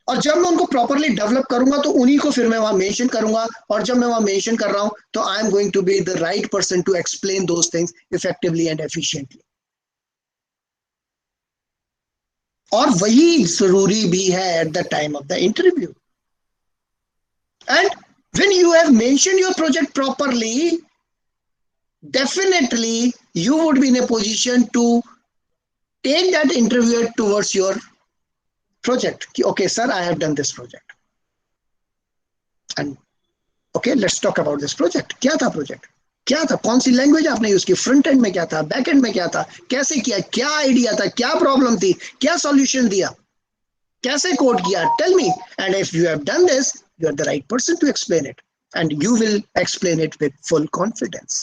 और जब मैं उनको प्रॉपरली डेवलप करूंगा तो उन्हीं को फिर मैं वहां मेंशन करूंगा. और जब मैं वहां मेंशन कर रहा हूं तो I am going to be the right person to explain those things effectively and efficiently. और वही जरूरी भी है at the time of the interview. And when you have mentioned your project properly, definitely you would be in a position to take that interviewer towards your project. Okay sir, I have done this project, and okay let's talk about this project. क्या था project, क्या था, कौन सी language आपने use की, front end में क्या था, बैक एंड में क्या था, कैसे किया, क्या आइडिया था, क्या प्रॉब्लम थी, क्या सॉल्यूशन दिया, कैसे कोड किया, tell me. And if you have done this, you are the right person to explain it, and you will explain it with full confidence.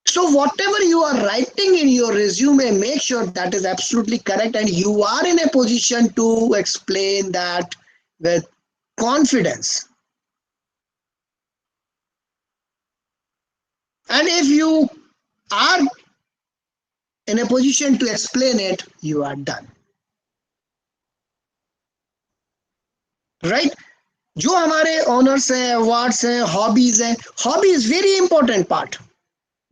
So whatever you are writing in your resume, make sure that is absolutely correct and you are in a position to explain that with confidence. And if you are in a position to explain it, you are done. Right. जो हमारे honours हैं, awards हैं, hobbies हैं, hobby is very important part.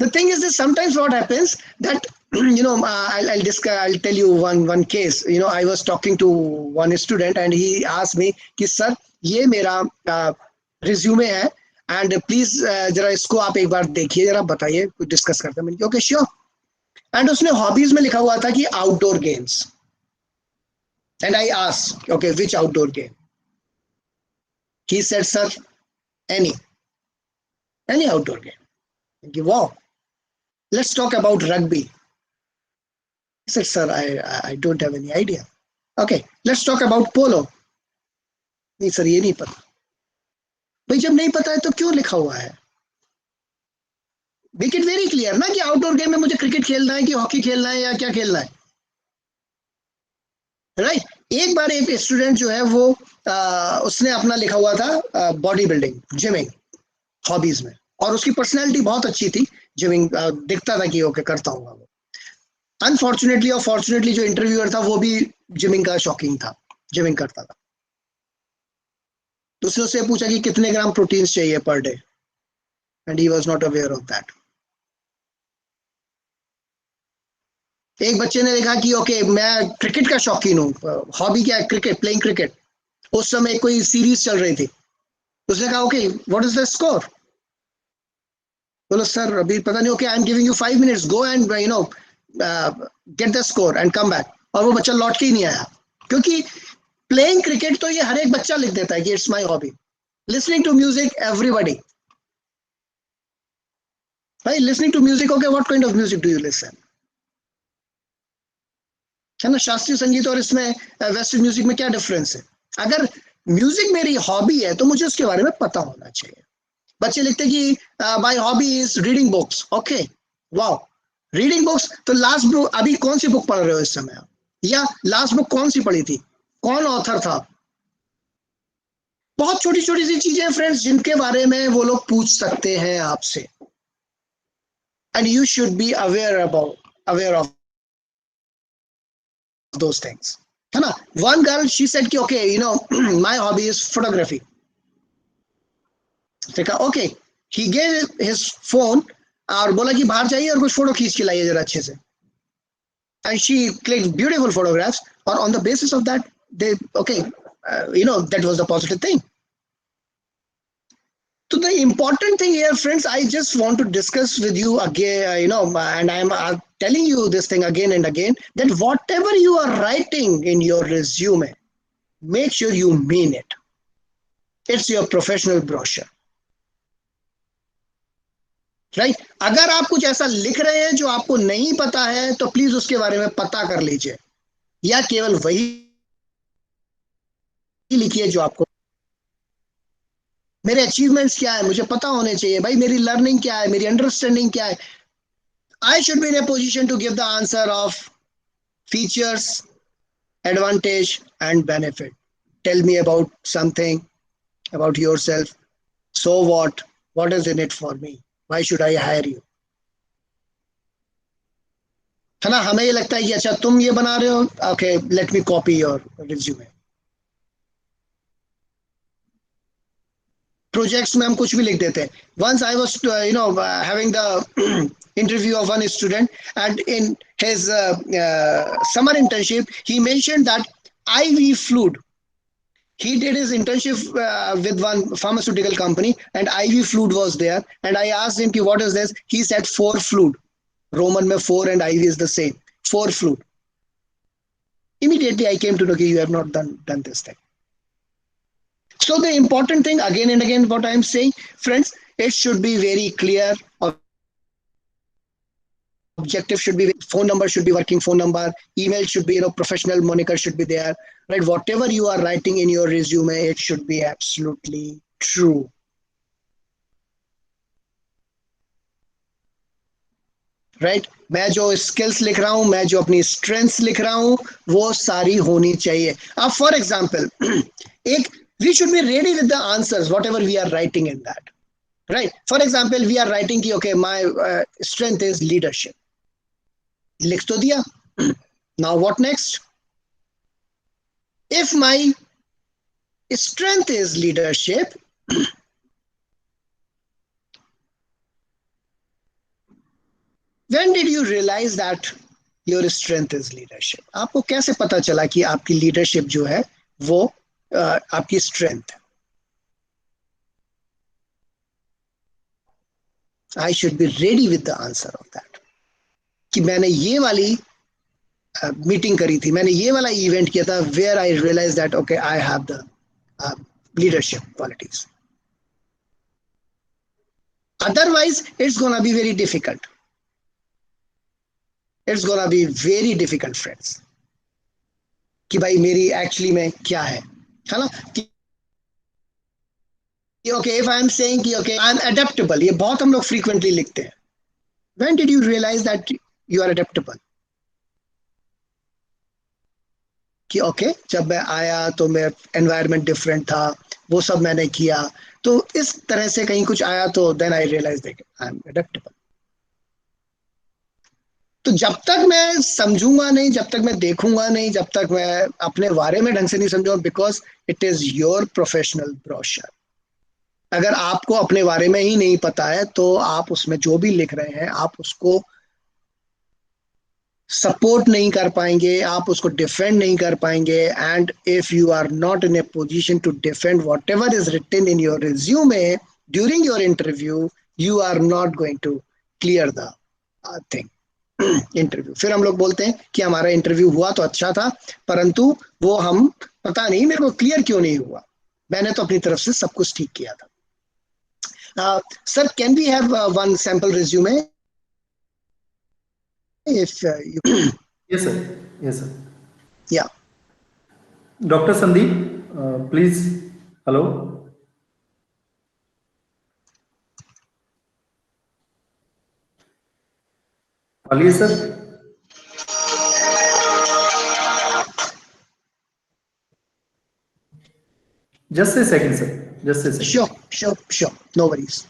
The thing is this, sometimes what happens that I'll tell you one case. I was talking to one student and he asked me कि sir ये मेरा resume है and please जरा इसको आप एक बार देखिए, जरा बताइए, कुछ डिस्कस करते हैं. मैंने ओके श्योर. एंड उसने हॉबीज में लिखा हुआ था कि outdoor games. And I asked okay which outdoor game. He said, sir, any outdoor game. Wow, let's talk about rugby. He said, sir, I don't have any idea. Okay, let's talk about polo. नहीं sir ये नहीं पता. भाई जब नहीं पता है तो क्यों लिखा हुआ है? Make it very clear ना कि आउटडोर गेम में मुझे क्रिकेट खेलना है कि हॉकी खेलना है या क्या खेलना है. राइट. एक बार एक स्टूडेंट जो है वो उसने अपना लिखा हुआ था बॉडी बिल्डिंग, जिमिंग हॉबीज में, और उसकी पर्सनैलिटी बहुत अच्छी थी, जिमिंग दिखता था कि ओके करता होगा वो. अनफॉर्चुनेटली और फॉर्चुनेटली जो इंटरव्यूअर था वो भी जिमिंग का शौकीन था, जिमिंग करता था. तो उसने उससे पूछा कि कितने ग्राम प्रोटीन चाहिए per day, and he was not aware of that. एक बच्चे ने लिखा कि ओके मैं क्रिकेट का शौकीन हूँ, हॉबी क्या है, क्रिकेट, प्लेइंग क्रिकेट. उस समय कोई सीरीज चल रही थी, उसने कहा okay what is the score. बोलो सर अभी पता नहीं. Okay I am giving you 5 minutes, go and get the score and come back. और वो बच्चा लौट के ही नहीं आया, क्योंकि प्लेइंग क्रिकेट तो ये हर एक बच्चा लिख देता है कि it's my hobby. Listening to music, everybody. भाई listening to music, okay what kind of music do you listen, है ना. शास्त्रीय संगीत और इसमें वेस्टर्न म्यूजिक में क्या डिफरेंस है. अगर म्यूजिक मेरी हॉबी है तो मुझे उसके बारे में पता होना चाहिए. बच्चे लिखते कि my hobby is reading books. Okay wow, reading books. तो लास्ट बुक, अभी कौन सी बुक पढ़ रहे हो इस समय, या लास्ट बुक कौन सी पढ़ी थी, कौन ऑथर था. बहुत छोटी छोटी सी चीजें फ्रेंड्स जिनके बारे में वो लोग पूछ सकते हैं आपसे. And you should be aware of those things. है ना. One girl, she said कि okay, you know, my hobby is photography. देखा, okay, he gave his phone और बोला कि बाहर जाइए और कुछ फोटो खींच के लाइए जरा अच्छे से. And she clicked beautiful photographs, or on the basis of that, they, okay, you know, that was the positive thing. So the important thing here, friends, I just want to discuss with you again, you know, and I'm telling you this thing again and again, that whatever you are writing in your resume, make sure you mean it. It's your professional brochure. Right. अगर आप कुछ ऐसा लिख रहे हैं जो आपको नहीं पता है तो प्लीज उसके बारे में पता कर लीजिए, या केवल वही लिखिए जो आपको. मेरे अचीवमेंट्स क्या है मुझे पता होने चाहिए भाई, मेरी लर्निंग क्या है, मेरी अंडरस्टैंडिंग क्या है. I should be in a position to give the answer of features, advantage and benefit. Tell me about something, about yourself. So what is in it for me? Why should I hire you? है ना. हमें ये लगता है कि अच्छा तुम ये बना रहे हो, okay let me copy your resume. Projects में हम कुछ भी लिख देते हैं. Once I was you know having the interview of one student, and in his summer internship he mentioned that IV fluid. He did his internship with one pharmaceutical company, and IV fluid was there, and I asked him what is this. He said 4 fluid. Roman mein 4 and IV is the same. 4 fluid. Immediately I came to know you have not done this thing. So the important thing, again and again, what I am saying, friends, it should be very clear. Objective should be, phone number should be working phone number, email should be, you know, professional moniker should be there, right? Whatever you are writing in your resume, it should be absolutely true. Right. मैं जो skills लिख रहा हूं, मैं जो अपनी strengths लिख रहा हूं, वो सारी होनी चाहिए. अब फॉर एग्जांपल एक, we should be ready with the answers whatever we are writing in that. Right. For example we are writing कि okay my strength is leadership. लिख तो दिया. Now what next. If my strength is leadership, when did you realize that your strength is leadership? आपको कैसे पता चला कि आपकी लीडरशिप जो है वो आपकी strength. I should be ready with the answer of that, कि मैंने ये वाली मीटिंग करी थी, मैंने ये वाला इवेंट किया था, where I realise that okay I have the leadership qualities. Otherwise it's gonna be very difficult. It's gonna be very difficult friends, कि भाई मेरी एक्चुअली में क्या है ना. Okay if I am saying कि ओके आई एम अडेप्टेबल, ये बहुत हम लोग फ्रीक्वेंटली लिखते हैं. When did you realise that you are adaptable? कि ओके जब मैं आया तो मैं एनवायरनमेंट डिफरेंट था, वो सब मैंने किया, तो इस तरह से कहीं कुछ आया, तो then I realise that I am adaptable. तो जब तक मैं समझूंगा नहीं, जब तक मैं देखूंगा नहीं, जब तक मैं अपने बारे में ढंग से नहीं समझूंगा, because it is your professional brochure. अगर आपको अपने बारे में ही नहीं पता है तो आप उसमें जो भी लिख रहे हैं आप उसको सपोर्ट नहीं कर पाएंगे, आप उसको डिफेंड नहीं कर पाएंगे. And if you are not in a position to defend whatever is written in your resume during your interview, you are not going to clear the thing interview. फिर हम लोग बोलते हैं कि हमारा इंटरव्यू हुआ तो अच्छा था, परंतु वो हम पता नहीं मेरे को क्लियर क्यों नहीं हुआ, मैंने तो अपनी तरफ से सब कुछ ठीक किया था. Sir, can we have one sample resume? If you, Yes, sir. Yes, sir. yeah, Dr. Sandeep, please. Hello. Ali, sir. Just a second, sir. Just a second. sure. No worries.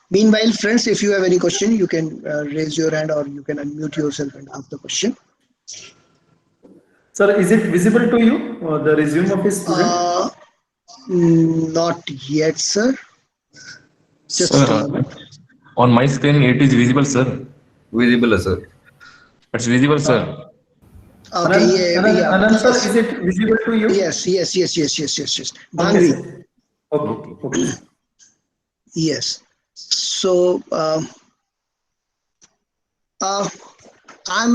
Meanwhile, friends, if you have any question, you can raise your hand or you can unmute yourself and ask the question. Sir, is it visible to you, the resume of a student? Not yet, sir. Just a Sir, moment. on my screen it is visible, sir. Visible, sir. It's visible, sir. Okay, yeah. Anand sir, Yes, is it visible to you? yes. Okay, Bhanvi, sir. Okay. yes. So, I'm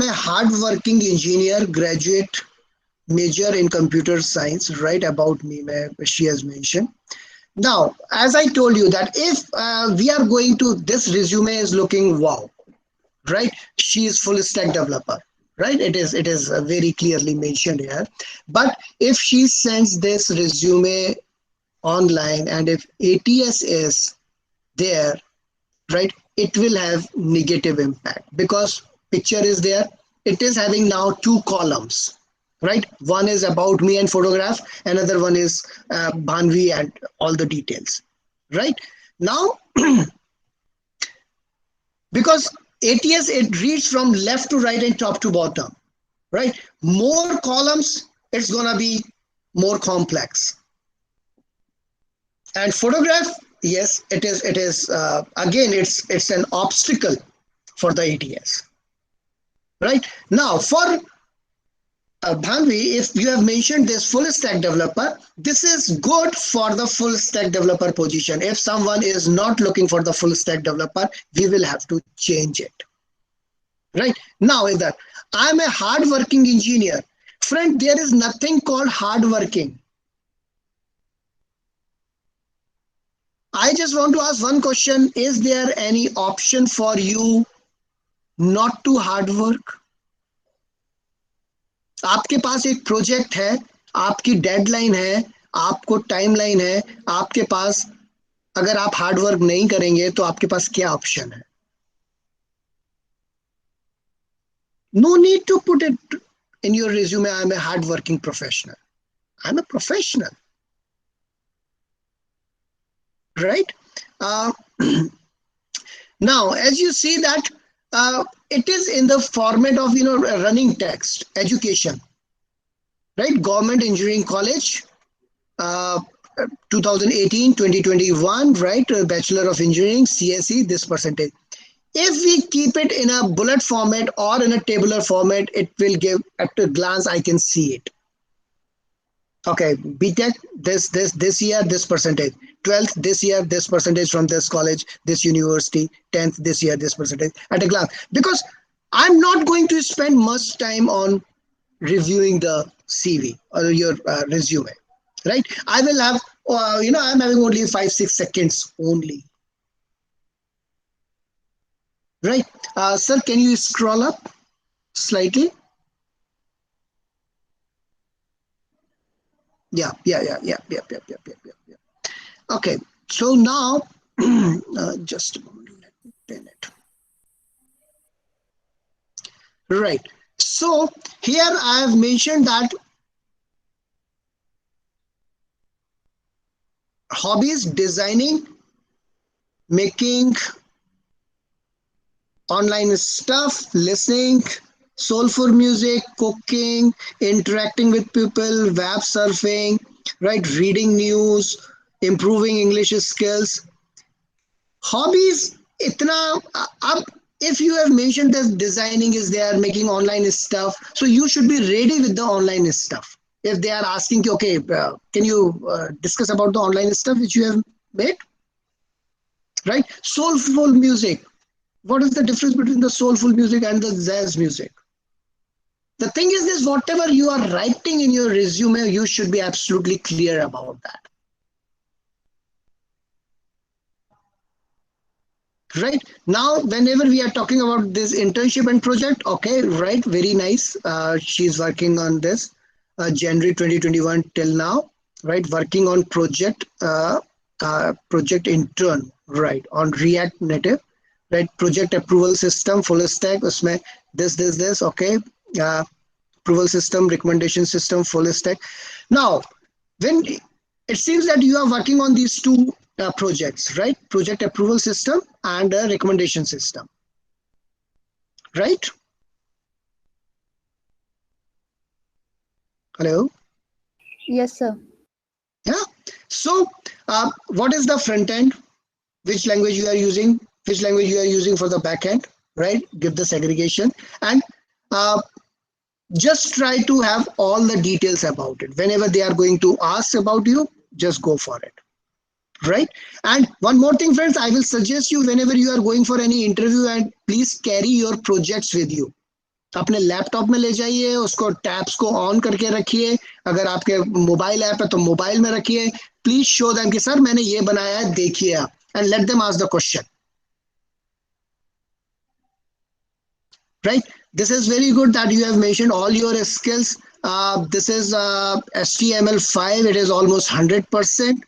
a hard-working engineer, graduate, major in computer science. Right about me, she has mentioned. Now, as I told you that if we are going to, this resume is looking wow, right? She is full stack developer, right? It is very clearly mentioned here. But if she sends this resume online and if ATS is there, right, it will have negative impact because picture is there. It is having now two columns, right? One is about me and photograph, another one is Bhanvi and all the details, right? Now, because ATS, it reads from left to right and top to bottom, right? More columns, it's gonna be more complex. And photograph, yes, it is again, it's an obstacle for the ATS, right? Now for Bhanvi, if you have mentioned this full stack developer, this is good for the full stack developer position. If someone is not looking for the full stack developer, we will have to change it, right? Now is that I'm a hardworking engineer. Friend, there is nothing called hardworking. I just want to ask one question. Is there any option for you not to hard work? आपके पास एक project है, आपकी deadline है, आपको timeline है, आपके पास अगर आप हार्ड वर्क नहीं करेंगे तो आपके पास क्या ऑप्शन है? No need to put it in your resume, I'm a hard working professional. I'm a professional, right? Now, as you see that it is in the format of running text, education, right? Government Engineering College, 2018-2021, right? Bachelor of Engineering, CSE, this percentage. If we keep it in a bullet format or in a tabular format, it will give, at a glance, I can see it. Okay, BTech, this year, this percentage. 12th, this year, this percentage from this college, this university. 10th, this year, this percentage. At a glance. Because I'm not going to spend much time on reviewing the CV or your resume, right? I will have, I'm having only 5-6 seconds only. Right. Sir, can you scroll up slightly? Yeah. Okay. So now, just a moment. Let me pin it. Right. So here I have mentioned that hobbies, designing, making online stuff, listening, soulful music, cooking, interacting with people, web surfing, right? Reading news, improving English skills. Hobbies, itna, if you have mentioned that designing is there, making online stuff, so you should be ready with the online stuff. If they are asking, okay, can you discuss about the online stuff which you have made? Right? Soulful music. What is the difference between the soulful music and the jazz music? The thing is this, whatever you are writing in your resume, you should be absolutely clear about that. Right now, whenever we are talking about this internship and project, okay, right, very nice. She's working on this January 2021 till now, right? Working on project intern, right, on React Native, right? Project approval system, full stack, usme this, okay. Approval system, recommendation system, full stack. Now, when it seems that you are working on these two projects, right? Project approval system and a recommendation system, right? Hello? Yes, sir. Yeah. So, what is the front end? Which language you are using? Which language you are using for the back end, right? Give the segregation and just try to have all the details about it. Whenever they are going to ask about you, just go for it. Right. And one more thing, friends, I will suggest you whenever you are going for any interview, and please carry your projects with you. अपने laptop में ले जाइए, उसको tabs को on करके रखिए. अगर आपके मोबाइल ऐप है तो मोबाइल में रखिए. प्लीज शो देम कि सर मैंने ये बनाया है, देखिए आप, and let them ask the question. Right, this is very good that you have mentioned all your skills. This is HTML5, it is almost 100%.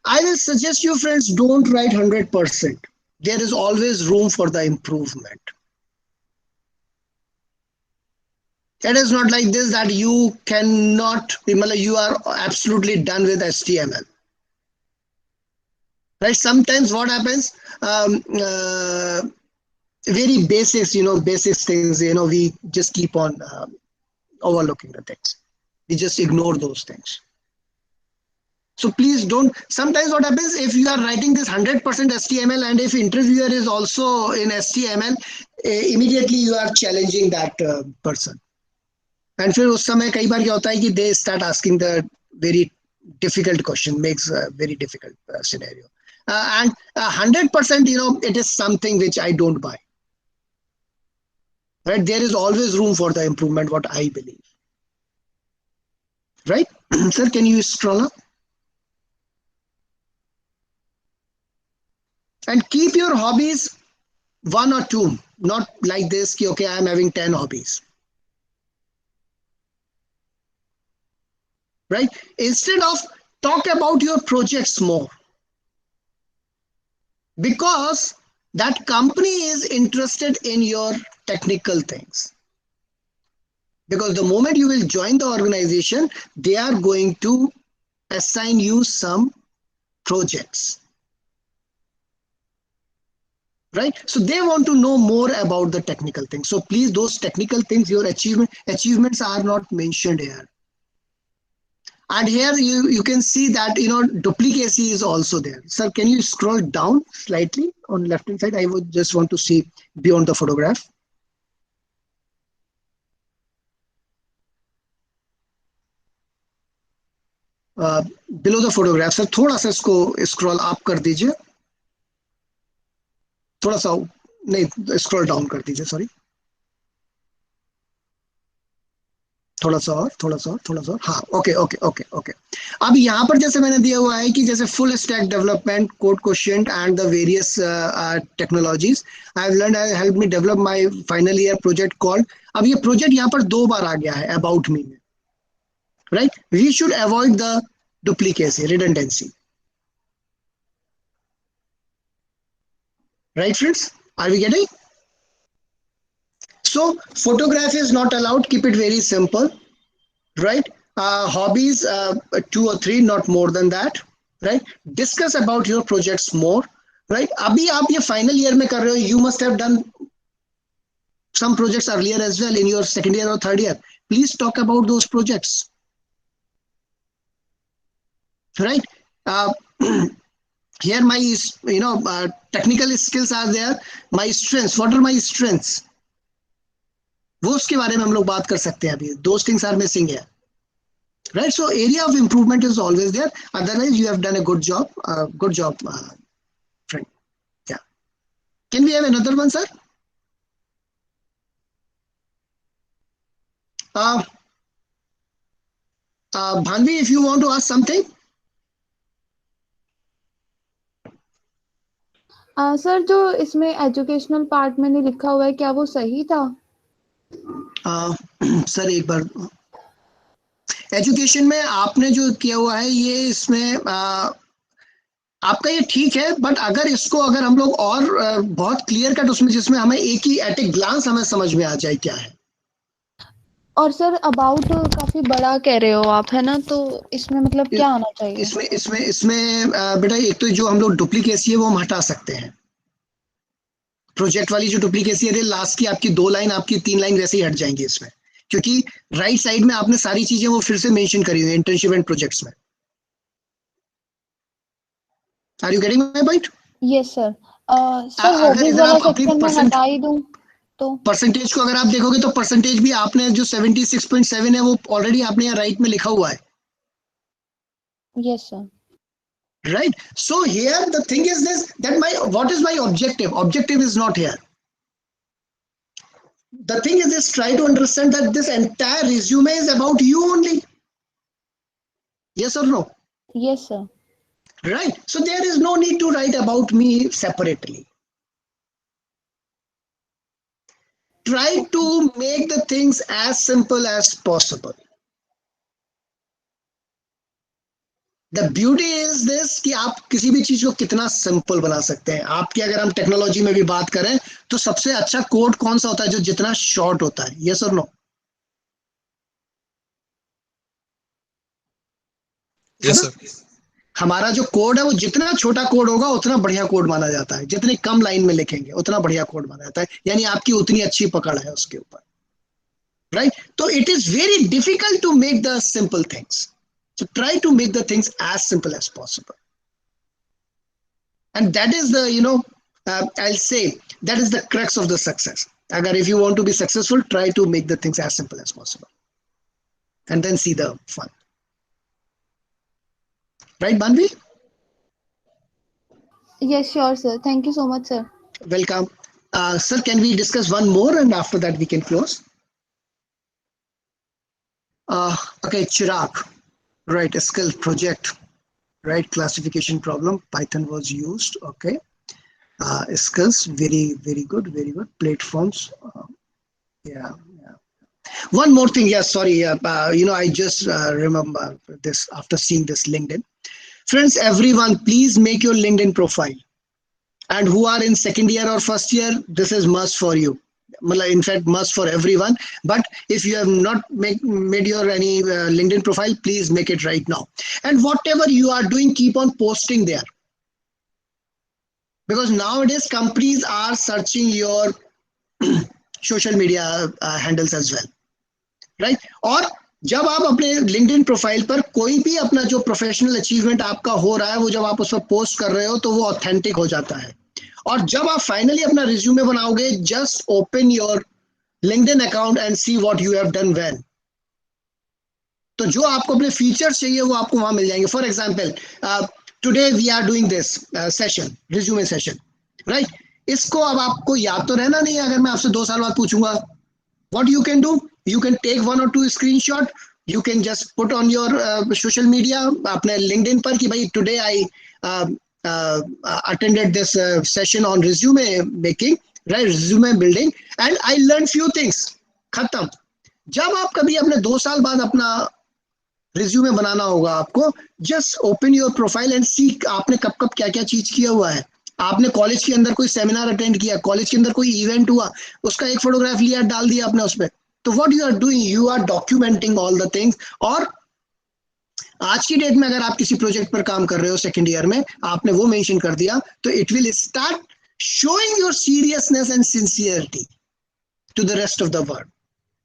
I will suggest you, friends, don't write 100%. There is always room for the improvement. It is not like this that you cannot, you are absolutely done with HTML. Right, sometimes what happens, very basics, basic things, we just keep on overlooking the things. We just ignore those things. So please don't. Sometimes what happens, if you are writing this 100% HTML and if interviewer is also in HTML, immediately you are challenging that person. And फिर उस समय कई बार क्या होता है कि they start asking the very difficult question, makes a very difficult scenario. And 100%, it is something which I don't buy. Right, there is always room for the improvement, what I believe. Right, sir, can you scroll up? And keep your hobbies 1 or 2, not like this, okay, I am having 10 hobbies. Right, instead of talk about your projects more, because that company is interested in your technical things. Because the moment you will join the organization, they are going to assign you some projects. Right, so they want to know more about the technical things. So please, those technical things, your achievements are not mentioned here. And here you can see that duplicacy is also there. Sir, can you scroll down slightly on left hand side? I would just want to see beyond the photograph. Below the photograph, sir, थोड़ा सा इसको scroll up कर दीजिए. थोड़ा सा नहीं, scroll down कर दीजिए, sorry. थोड़ा सा और, हाँ, ओके. अब यहाँ पर जैसे मैंने दिया हुआ है कि जैसे full stack development, code quotient and the various technologies I have learned and help me develop my final year project called. अब ये प्रोजेक्ट यहाँ पर 2 बार आ गया है अबाउट मी में. Right, we should avoid the duplicacy, redundancy. Right, friends, are we getting? So photography is not allowed. Keep it very simple. Right, hobbies 2 or 3, not more than that. Right, discuss about your projects more. Right, अभी आप ये final year में कर रहे हो, you must have done some projects earlier as well in your second year or third year. Please talk about those projects. Right, here my technical skills are there. My strengths, what are my strengths? वो उसके बारे में हम लोग बात कर सकते हैं अभी. Those things are missing here. Right, so area of improvement is always there. Otherwise, you have done a good job, friend. Yeah. Can we have another one, sir? Bhanvi, if you want to ask something. Sir जो इसमें educational part में नहीं लिखा हुआ है, क्या वो सही था? सर एक बार, एजुकेशन में आपने जो किया हुआ है ये इसमें आपका ये ठीक है, बट अगर इसको अगर हम लोग और बहुत क्लियर कट उसमें जिसमें हमें एक ही एट ए ग्लांस हमें समझ में आ जाए क्या है। और सर अबाउट काफी बड़ा कह रहे हो आप, है ना, तो इसमें मतलब क्या आना चाहिए? इसमें बेटा एक तो जो हम लोग डुप्लीकेसी है वो हम हटा सकते हैं। प्रोजेक्ट वाली जो डुप्लीकेसी है लास्ट की आपकी 2 लाइन आपकी 3 लाइन वैसे ही हट जाएंगी इसमें, क्योंकि राइट साइड में आपने सारी चीजें वो फिर से मेंशन करी हुई है इंटर्नशिप एंड प्रोजेक्ट्स में। Are you getting my point? Yes sir. Sir hobbies वाला सेक्शन में हटा ही दूं तो? परसेंटेज को अगर आप देखोगे तो परसेंटेज भी आपने जो 76.7 है वो ऑलरेडी आपने यहाँ राइट में लिखा हुआ है। Yes sir. Right. So here the thing is this, that what is my objective? Objective is not here. The thing is this, try to understand that this entire resume is about you only. Yes or no? Yes sir. Right. So there is no need to write about me separately. Try to make the things as simple as possible. The beauty is this कि आप किसी भी चीज को कितना simple बना सकते हैं। आपकी अगर हम टेक्नोलॉजी में भी बात करें तो सबसे अच्छा कोड कौन सा होता है? जो जितना शॉर्ट होता है। यस और नो? Yes sir. हमारा जो कोड है वो जितना छोटा कोड होगा उतना बढ़िया कोड माना जाता है। जितने कम लाइन में लिखेंगे उतना बढ़िया कोड माना जाता है, यानी आपकी उतनी अच्छी पकड़ है उसके ऊपर। राइट? तो it is very difficult to make the simple things. So try to make the things as simple as possible. And that is the, I'll say, that is the crux of the success. Agar if you want to be successful, try to make the things as simple as possible. And then see the fun. Right, Banvi? Yes, sure, sir. Thank you so much, sir. Welcome. Sir, can we discuss one more and after that we can close? Okay, Chirag. Right, a skill project, right? Classification problem, Python was used. Okay, skills, very good, very good. Platforms, yeah. One more thing, yeah, sorry, I just remember this after seeing this LinkedIn. Friends, everyone, please make your LinkedIn profile. And who are in second year or first year, this is must for you. In fact, must for everyone. But if you have not made your any LinkedIn profile, please make it right now. And whatever you are doing, keep on posting there. Because nowadays companies are searching your social media handles as well. Right? और जब आप अपने LinkedIn profile पर कोई भी अपना जो professional achievement आपका हो रहा है वो जब आप उस पर पोस्ट कर रहे हो तो वो ऑथेंटिक हो जाता है। और जब आप फाइनली अपना रिज्यूमे बनाओगे, just open your LinkedIn account and see what you have done well. तो जो आपको अपने फीचर्स चाहिए वो आपको वहां मिल जाएंगे। For example, today we are doing this session, resume session, right? इसको अब आपको याद तो रहना नहीं है। अगर मैं आपसे 2 साल बाद पूछूंगा, what you can do, you can take 1 or 2 screenshot, you can just put on your social media अपने लिंक्डइन पर कि भाई today I attended this session on resume making, right? Resume building, and I learned few things. खत्म। जब आप कभी अपने 2 साल बाद अपना रिज्यूमे बनाना होगा आपको, just open your profile and see आपने कब कब क्या क्या चीज किया हुआ है। आपने कॉलेज के अंदर कोई सेमिनार अटेंड किया, कॉलेज के अंदर कोई इवेंट हुआ, उसका एक फोटोग्राफ लिया, डाल दिया आपने उस पर। तो what you are doing, you are documenting all the things. और आज की डेट में अगर आप किसी प्रोजेक्ट पर काम कर रहे हो सेकंड ईयर में, आपने वो मेंशन कर दिया, तो it will start showing your seriousness and sincerity to the rest of the world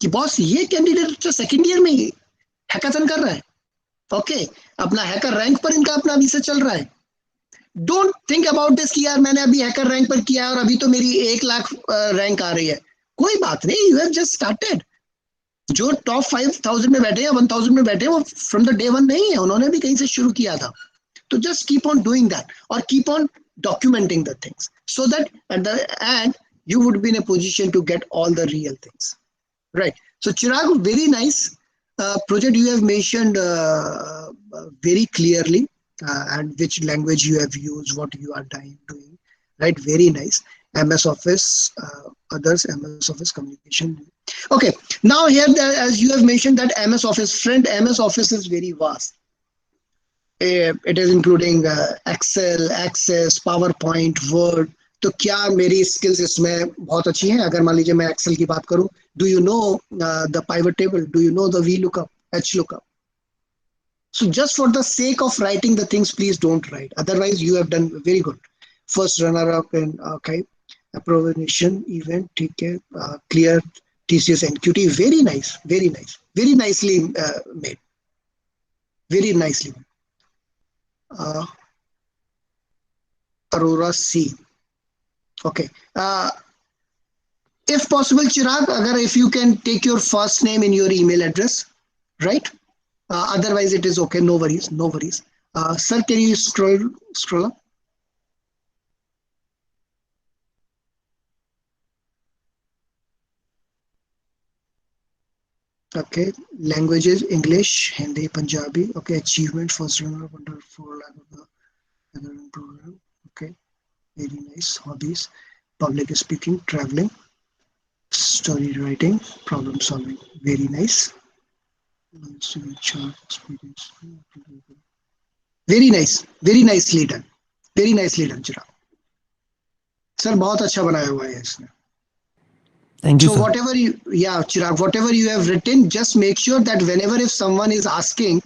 कि बॉस ये कैंडिडेट तो सेकंड ईयर में ही हैकाथन कर रहा है। ओके, अपना हैकर रैंक पर इनका अपना अभी से चल रहा है। डोंट थिंक अबाउट दिस कि यार मैंने अभी हैकर रैंक पर किया है और अभी तो मेरी 1 लाख रैंक आ रही है। कोई बात नहीं, यू हैव जस्ट स्टार्टेड। जो टॉप 5000 में बैठे हैं, 1000 में बैठे हैं, वो फ्रॉम द डे 1 नहीं है, उन्होंने भी कहीं से शुरू किया था। तो just keep on doing that और keep on documenting the things. so that at the end you would be in a position to get all the real things, right? So Chirag, very nice project you have mentioned very clearly, and which language you have used, what you are doing, right? Very nice. MS Office, others MS Office communication. Okay, now here as you have mentioned that MS Office, friend, MS Office is very vast. It is including Excel, Access, PowerPoint, Word. तो क्या मेरी skills इसमें बहुत अच्छी हैं? अगर मान लीजिए मैं एक्सेल की बात करूं, do you know the pivot table, do you know the V lookup, H lookup? So just for the sake of writing the things, please don't write. Otherwise, you have done very good. First runner-up in okay, approbation event, okay, clear TCS NQT. Very nice, very nice, very nicely made. Very nicely. Aurora C. Okay. If possible, Chirag, agar if you can take your first name in your email address, right? Otherwise, it is okay. No worries. No worries. Sir, can you scroll up? Okay. Languages: English, Hindi, Punjabi. Okay. Achievement: first runner under 4 lakh of the program. Okay. Very nice. Hobbies: public speaking, traveling, story writing, problem solving. Very nice. Very nice. Very nicely done. Very nicely done, Chirag. Sir, बहुत अच्छा बनाया हुआ है इसने. Thank you, So sir. whatever you, yeah, Chirag, whatever you have written, just make sure that whenever if someone is asking,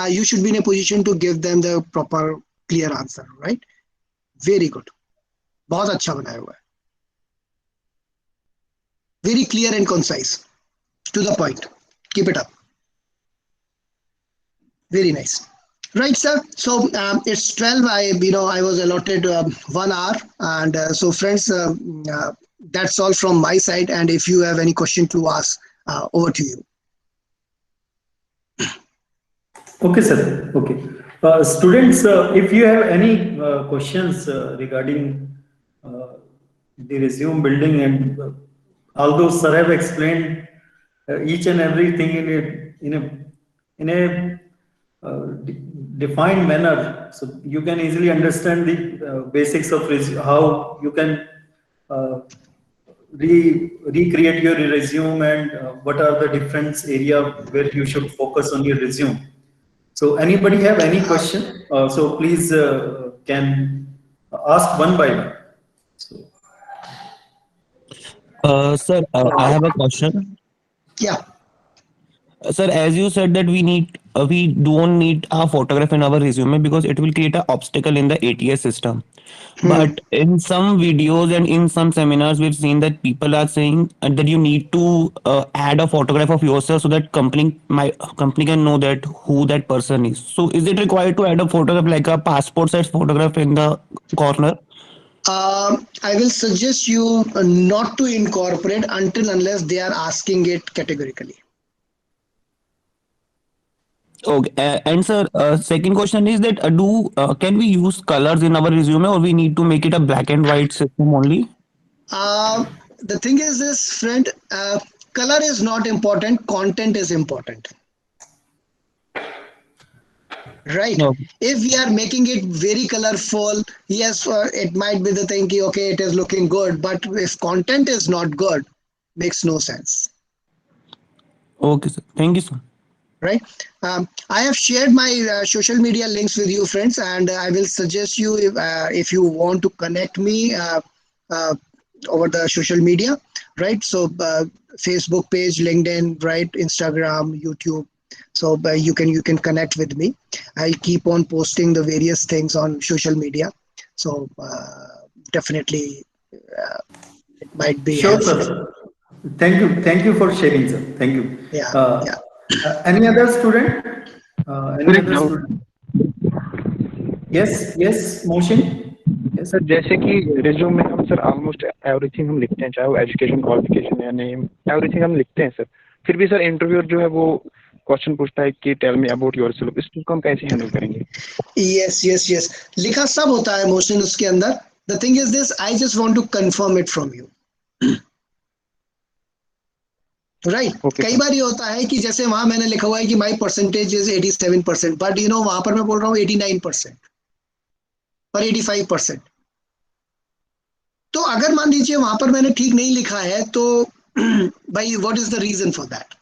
you should be in a position to give them the proper, clear answer, right? Very good. बहुत अच्छा बनाया हुआ है. Very clear and concise, to the point. Keep it up. Very nice. Right, sir. So it's 12. I was allotted 1 hour, and so friends, that's all from my side. And if you have any question to ask, over to you. Okay, sir. Okay. Students, if you have any questions regarding the resume building, and although sir have explained each and everything in a defined manner, so you can easily understand the basics of how you can recreate your resume, and what are the different area where you should focus on your resume. So anybody have any question? So please can ask one by one. Sir, I have a question. Yeah. Sir, as you said that we don't need a photograph in our resume because it will create an obstacle in the ATS system. But in some videos and in some seminars, we've seen that people are saying that you need to add a photograph of yourself so that company can know that who that person is. So is it required to add a photograph like a passport size photograph in the corner? I will suggest you not to incorporate until unless they are asking it categorically. Okay, and sir, second question is that can we use colors in our resume, or we need to make it a black and white system only? The thing is this, friend, color is not important, content is important. Right. No. If we are making it very colorful, yes, it might be the thing, okay, it is looking good, but if content is not good, makes no sense. Okay, sir. Thank you, sir. Right. I have shared my social media links with you, friends, and I will suggest you if you want to connect me over the social media, right? So Facebook page, LinkedIn, right? Instagram, YouTube. So you can connect with me. I'll keep on posting the various things on social media. So definitely it might be Sure, helpful. sir. Thank you for sharing, sir. Thank you. Yeah. Any other student? Any other student? Yes, Mohsin? Yes. Sir जैसे कि resume में हम sir almost everything हम लिखते हैं, चाहे वो education qualification या नेम, एवरीथिंग हम लिखते हैं सर. फिर भी सर इंटरव्यूअर जो है वो क्वेश्चन पूछता है कि टेल मी अबाउट योरसेल्फ. इस चीज को हम कैसे हैंडल करेंगे? यस लिखा सब होता है मोशन उसके अंदर, the thing is this, I just want to confirm it from you. Right Okay, कई sir. बार ये होता है कि जैसे वहां मैंने लिखा हुआ है कि माई percentage is 87%, but you know वहां पर मैं बोल रहा हूँ 89% और 85%। तो अगर मान लीजिए वहां पर मैंने ठीक नहीं लिखा है तो भाई what is the reason for that,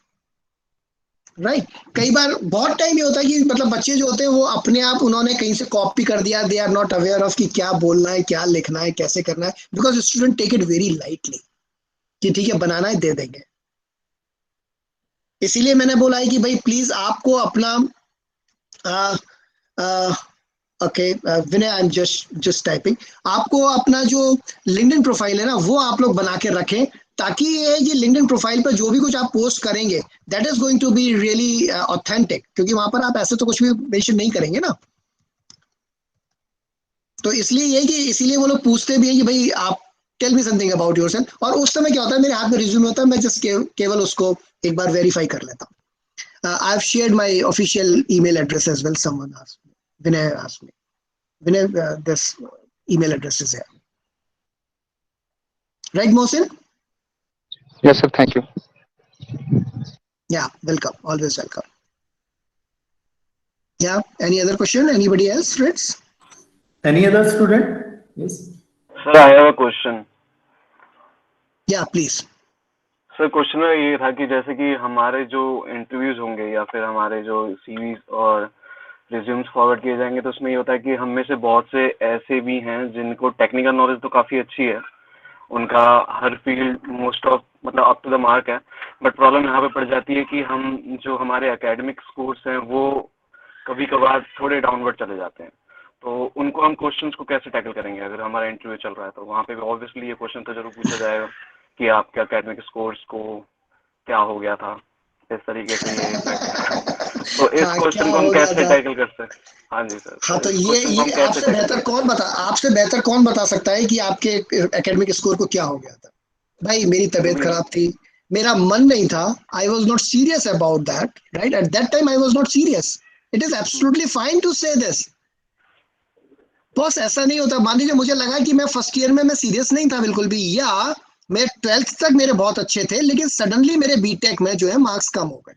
right? कई बार बहुत टाइम ये होता है कि मतलब बच्चे जो होते हैं वो अपने आप उन्होंने कहीं से कॉपी कर दिया, they are not aware of कि क्या बोलना है, क्या लिखना है, कैसे करना है, because student take it very lightly कि ठीक है बनाना है दे देंगे। इसीलिए मैंने बोला है कि भाई प्लीज आपको अपना okay Vinay, I am just typing, आपको अपना जो लिंक्डइन प्रोफाइल है ना वो आप लोग बना के रखें, ताकि ये लिंक्डइन प्रोफाइल पर जो भी कुछ आप पोस्ट करेंगे that is going to be really authentic, क्योंकि वहां पर आप ऐसे तो कुछ भी मेंशन नहीं करेंगे ना। तो इसलिए ये कि इसीलिए वो लोग पूछते भी हैं कि भाई आप tell me something about yourself, और उस समय क्या होता है मेरे हाथ में रिज्यूमे होता है, मैं जस्ट केवल उसको एक बार वेरीफाई कर लेता हूँ। I have shared my official email address as well, someone asked me, Vinay asked me, Vinay this email address is here, right Mohsin? Yes, sir. Thank you. Yeah, welcome, always welcome. Yeah, any other question, anybody else, Fritz? Any other student? Yes. Sir, I have a question. Yeah, please. Sir question में ये था कि जैसे कि हमारे जो interviews होंगे या फिर हमारे जो सीवीज और रिज्यूम्स फॉरवर्ड किए जाएंगे, तो उसमें ये होता है कि हम में से बहुत से ऐसे भी हैं जिनको टेक्निकल नॉलेज तो काफ़ी अच्छी है, उनका हर फील्ड मोस्ट ऑफ मतलब अप टू द मार्क है, बट प्रॉब्लम यहाँ पे पड़ जाती है कि हम जो हमारे एकेडमिक स्कोर्स हैं वो कभी कभार थोड़े डाउनवर्ड चले जाते हैं। तो उनको हम क्वेश्चंस को कैसे टैकल करेंगे? अगर हमारा इंटरव्यू चल रहा है तो वहाँ पे ऑब्वियसली ये क्वेश्चन तो जरूर पूछा जाएगा कि आपके एकेडमिक स्कोर्स को क्या हो गया था, इस तरीके से ये इफेक्ट। तो इस हाँ, क्वेश्चन क्या को हम हो गया कैसे था? टैकल कर सकते हैं? हाँ जी सर, हाँ, तो इस ये क्वेश्चन को हम कैसे आपसे टैकल बेहतर कर कौन बता, आपसे बेहतर कौन बता सकता है कि आपके एकेडमिक स्कोर को क्या हो गया था? भाई मेरी तबीयत खराब थी, मेरा मन नहीं था, I was not serious about that, right? At that time I was not serious, it is absolutely fine to say this. Boss ऐसा नहीं होता, मान लीजिए मुझे लगा कि मैं फर्स्ट ईयर में मैं सीरियस नहीं था बिल्कुल भी, या मैं 12th तक मेरे बहुत अच्छे थे, लेकिन सडनली मेरे बीटेक में जो है मार्क्स कम हो गए।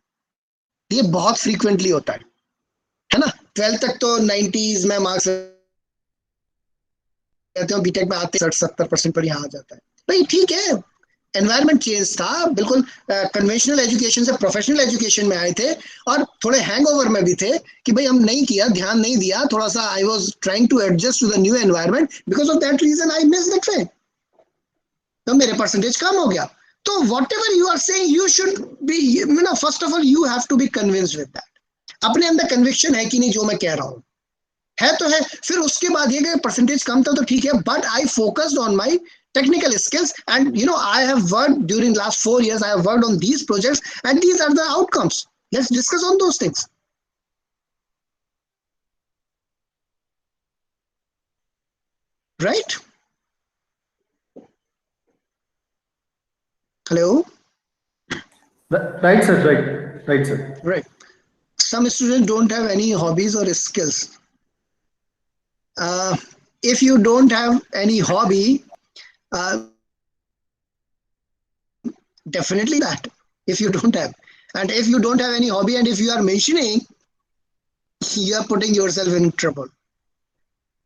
ये बहुत फ्रीक्वेंटली होता है ना? 12th तक तो 90s में मार्क्स रहते हो, बीटेक में आते 60-70% पर यहाँ आ जाता है। भाई ठीक है, एनवायरनमेंट चेंज था बिल्कुल, कन्वेंशनल एजुकेशन से प्रोफेशनल एजुकेशन में आए थे, और थोड़े हैंगओवर में भी थे कि भाई हम नहीं किया, ध्यान नहीं दिया, थोड़ा सा I was trying to adjust to the new environment, because of that reason I miss that train, तो मेरे परसेंटेज कम हो गया। तो whatever you are saying, you should be, you know, first of all you have to be convinced with that. अपने अंदर conviction है कि नहीं जो मैं कह रहा हूँ, है तो है। फिर उसके बाद ये परसेंटेज कम था तो ठीक है, but I focused on my technical skills, and you know I have worked during last 4 years, I have worked on these projects and these are the outcomes. Let's discuss on those things, right? Hello? Right, sir. Right, sir. Right. Some students don't have any hobbies or skills. If you don't have any hobby, definitely that, if you don't have, and if you don't have any hobby and if you are mentioning, you are putting yourself in trouble,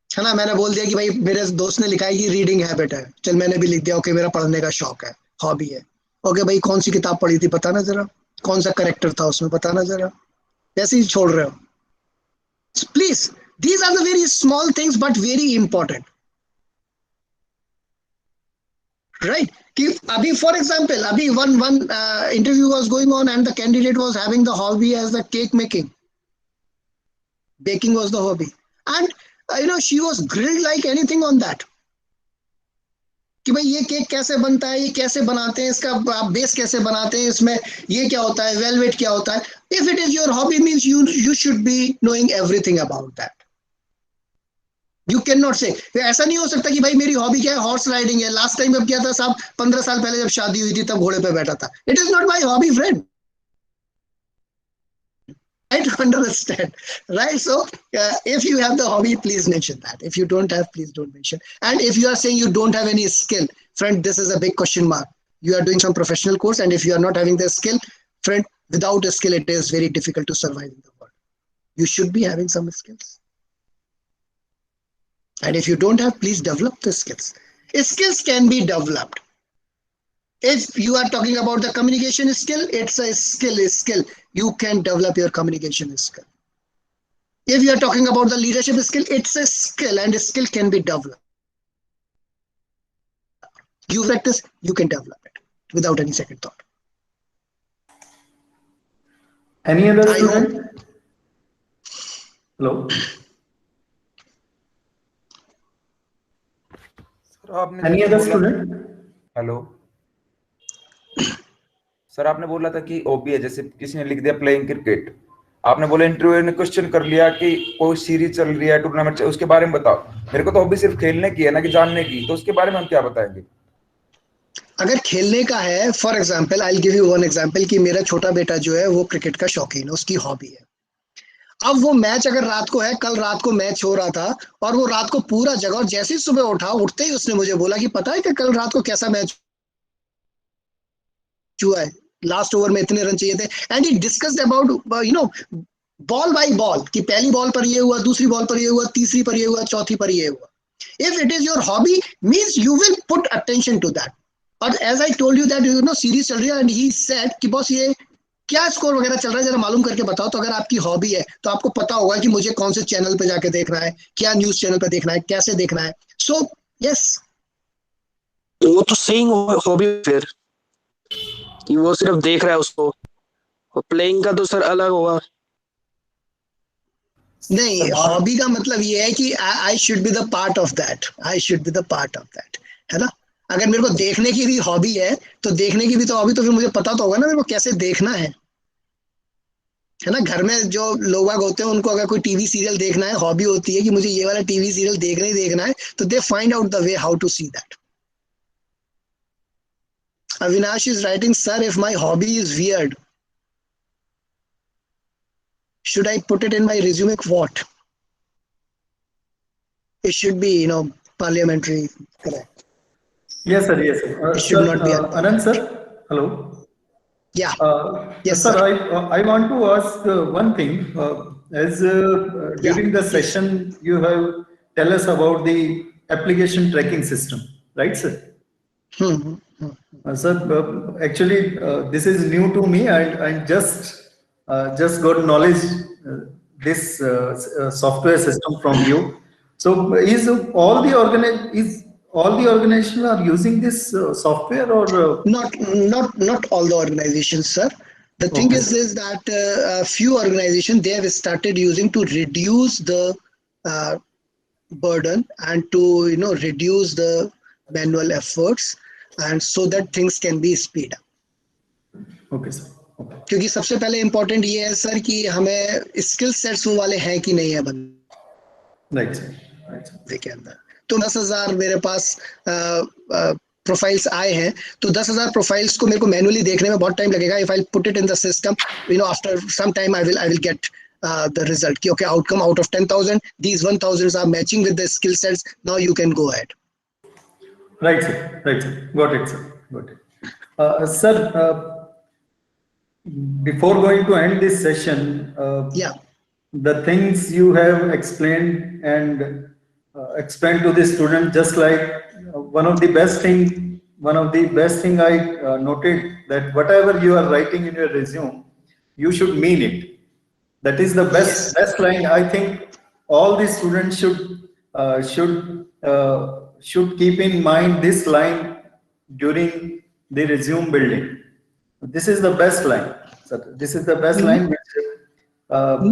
है ना? मैंने बोल दिया कि भाई मेरे दोस्त ने लिखा है कि रीडिंग हैबिट है, चल मैंने भी लिख दिया ओके मेरा पढ़ने का शौक है, हॉबी है। ओके भाई कौन सी किताब पढ़ी थी बताना जरा, कौन सा करेक्टर था उसमें बताना जरा, ऐसे ही छोड़ रहे हो। Please, these are the very small things but very important, right? कि अभी फॉर एग्जाम्पल अभी one interview was going on and the candidate was having the hobby as the cake making, baking was the hobby, and you know she was grilled like anything on that कि भाई ये cake कैसे बनता है, ये कैसे बनाते हैं, इसका आप बेस कैसे बनाते हैं, इसमें ये क्या होता है, वेलवेट क्या होता है। If it is your hobby means you should be knowing everything about that. You cannot say, ऐसा नहीं हो सकता कि भाई मेरी हॉबी क्या है, हॉर्स राइडिंग है, लास्ट टाइम जब किया था साहब 15 साल पहले जब शादी हुई थी तब घोड़े पे बैठा था। It is not my hobby friend, to understand, right? So if you have the hobby, please mention that. If you don't have, please don't mention. And if you are saying you don't have any skill, friend, this is a big question mark. You are doing some professional course, and if you are not having the skill, friend, without a skill, it is very difficult to survive in the world. You should be having some skills. And if you don't have, please develop the skills. Skills can be developed. If you are talking about the communication skill, it's a skill. You can develop your communication skill. If you are talking about the leadership skill, it's a skill, and a skill can be developed. You practice, you can develop it without any second thought. Any other student? Hello. Any other student? Hello sir, आपने बोला था कि hobby है, जैसे किसी ने लिख दिया प्लेइंग क्रिकेट, आपने बोला इंटरव्यू ने क्वेश्चन कर लिया कि कोई सीरीज चल रही है, टूर्नामेंट, उसके बारे में बताओ। मेरे को तो हॉबी सिर्फ खेलने की है ना, कि जानने की, तो उसके बारे में हम क्या बताएंगे? अगर खेलने का है, for example I will give you one example कि मेरा छोटा बेटा जो है वो क्रिकेट का शौकीन है, उसकी हॉबी है। अब वो मैच अगर रात को है, कल रात को मैच हो रहा था और वो रात को पूरा जगह, और जैसे ही सुबह उठा, उठते ही उसने मुझे बोला कि पता है कि कल रात को कैसा मैच हुआ है, लास्ट ओवर में इतने रन चाहिए थे, and he discussed about ball by ball, कि पहली बॉल पर ये हुआ, दूसरी बॉल पर ये हुआ, तीसरी पर ये हुआ, चौथी पर ये हुआ। If it is your hobby, means you will put attention to that. और as I told you that series चल रही है, एंड ही सेड कि बॉस ये क्या स्कोर वगैरह चल रहा है, जरा मालूम करके बताओ। तो अगर आपकी हॉबी है तो आपको पता होगा कि मुझे कौन से चैनल पे जाके देखना है, क्या न्यूज चैनल पे देखना है, कैसे देखना है। सो यस, वो तो सेइंग हॉबी फिर कि वो सिर्फ देख रहा है उसको, और प्लेइंग का तो सर अलग होगा। नहीं, हॉबी का मतलब ये है कि आई should be the part of that, I should be the part of that, है ना। अगर मेरे को देखने की भी हॉबी है तो देखने की भी तो हॉबी, तो फिर मुझे पता तो होगा ना मेरे को कैसे देखना है ना। घर में जो लोग होते हैं उनको अगर कोई टीवी सीरियल देखना है, हॉबी होती है कि मुझे ये वाला टीवी सीरियल देखना ही देखना है, तो they find out the way how to see that. Avinash is writing, sir, if my hobby is weird, should I put it in my resume? What? It should be, parliamentary, correct. Yes, sir. Yes, sir. It should not be. Anand, sir. Hello. Yeah. Yes, sir. I want to ask one thing. As during the session, you have tell us about the application tracking system, right, sir? Sir, actually, this is new to me. I just got knowledge this software system from you. So, is all the organizations are using this software, or not all the organizations, sir. The thing is that a few organizations, they have started using to reduce the burden and to reduce the manual efforts, and so that things can be speed up. Okay, sir. Okay. क्योंकि सबसे पहले important ये है sir कि हमें skill sets वो वाले हैं कि नहीं है बंदे। Right sir. के अंदर तो 10,000 मेरे पास प्रोफाइल्स आए हैं, तो 10,000 प्रोफाइल्स को मेरे को मैनुअली देखने में बहुत टाइम लगेगा। If I put it in the system, after some time I will get the result ki, okay, outcome out of 10,000, these 1,000 are matching with the skill sets, now you can go ahead. Right, sir. Right, sir. Got it, sir. Got it. Sir, before going to end this session, the things you have explained and explained to the student, just like one of the best thing I noted, that whatever you are writing in your resume, you should mean it. That is the best line. I think all the students should keep in mind this line during the resume building. This is the best line, sir. This is the best line. Which,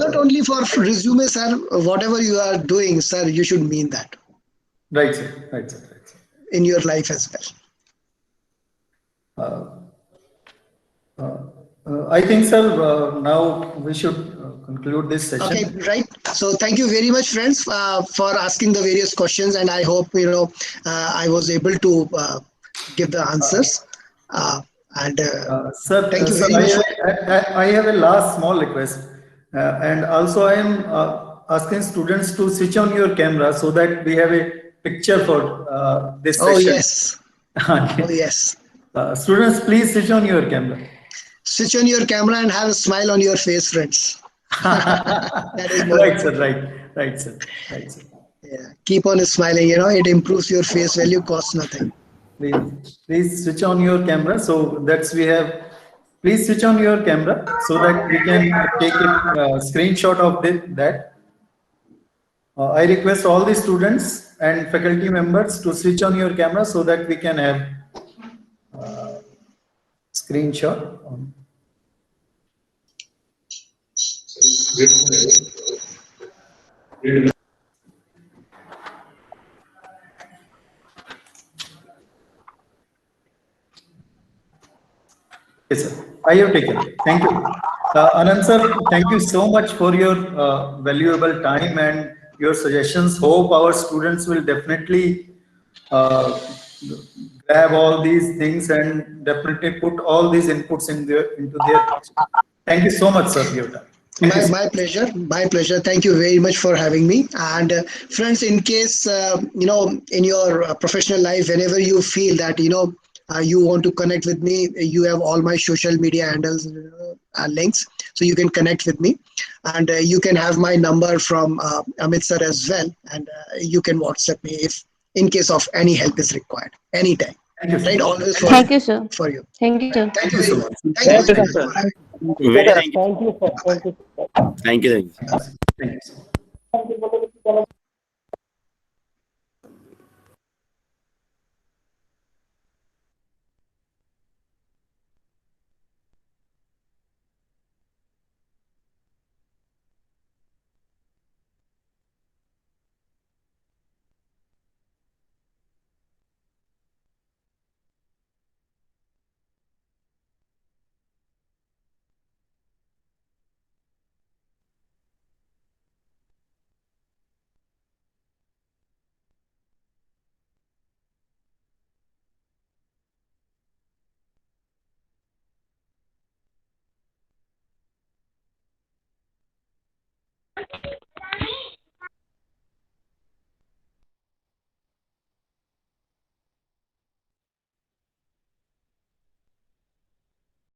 not only for resume, sir. Whatever you are doing, sir, you should mean that. Right, sir. Right, sir. Right, sir. In your life as well. I think, sir, now we should conclude this session. Okay, right. So thank you very much, friends, for asking the various questions, and I hope I was able to give the answers. Sir, thank you very much. I have a last small request. And also I am asking students to switch on your camera so that we have a picture for this Oh, session. yes. Oh, yes. Students, please switch on your camera. Switch on your camera and have a smile on your face, friends. That is more Right, sir. Right, sir. Right, sir. Yeah. Keep on smiling, it improves your face value, costs nothing. Please switch on your camera. So that's we have. Please switch on your camera so that we can take a screenshot of that. I request all the students and faculty members to switch on your camera so that we can have screenshot. Yes, sir. I have taken. Thank you. Anand sir, thank you so much for your valuable time and your suggestions. Hope our students will definitely grab all these things and definitely put all these inputs into their. Thank you so much, sir, for your time. My pleasure. My pleasure. Thank you very much for having me. And friends, in case, in your professional life, whenever you feel that, you want to connect with me, you have all my social media handles links, so you can connect with me. And you can have my number from Amit sir as well. And you can WhatsApp me if in case of any help is required, anytime. Right? Always Thank you, sir. for you. Thank you, sir. Thank you so much. Thank you, sir. Very thank you. Thank you. Thank you. Thank you.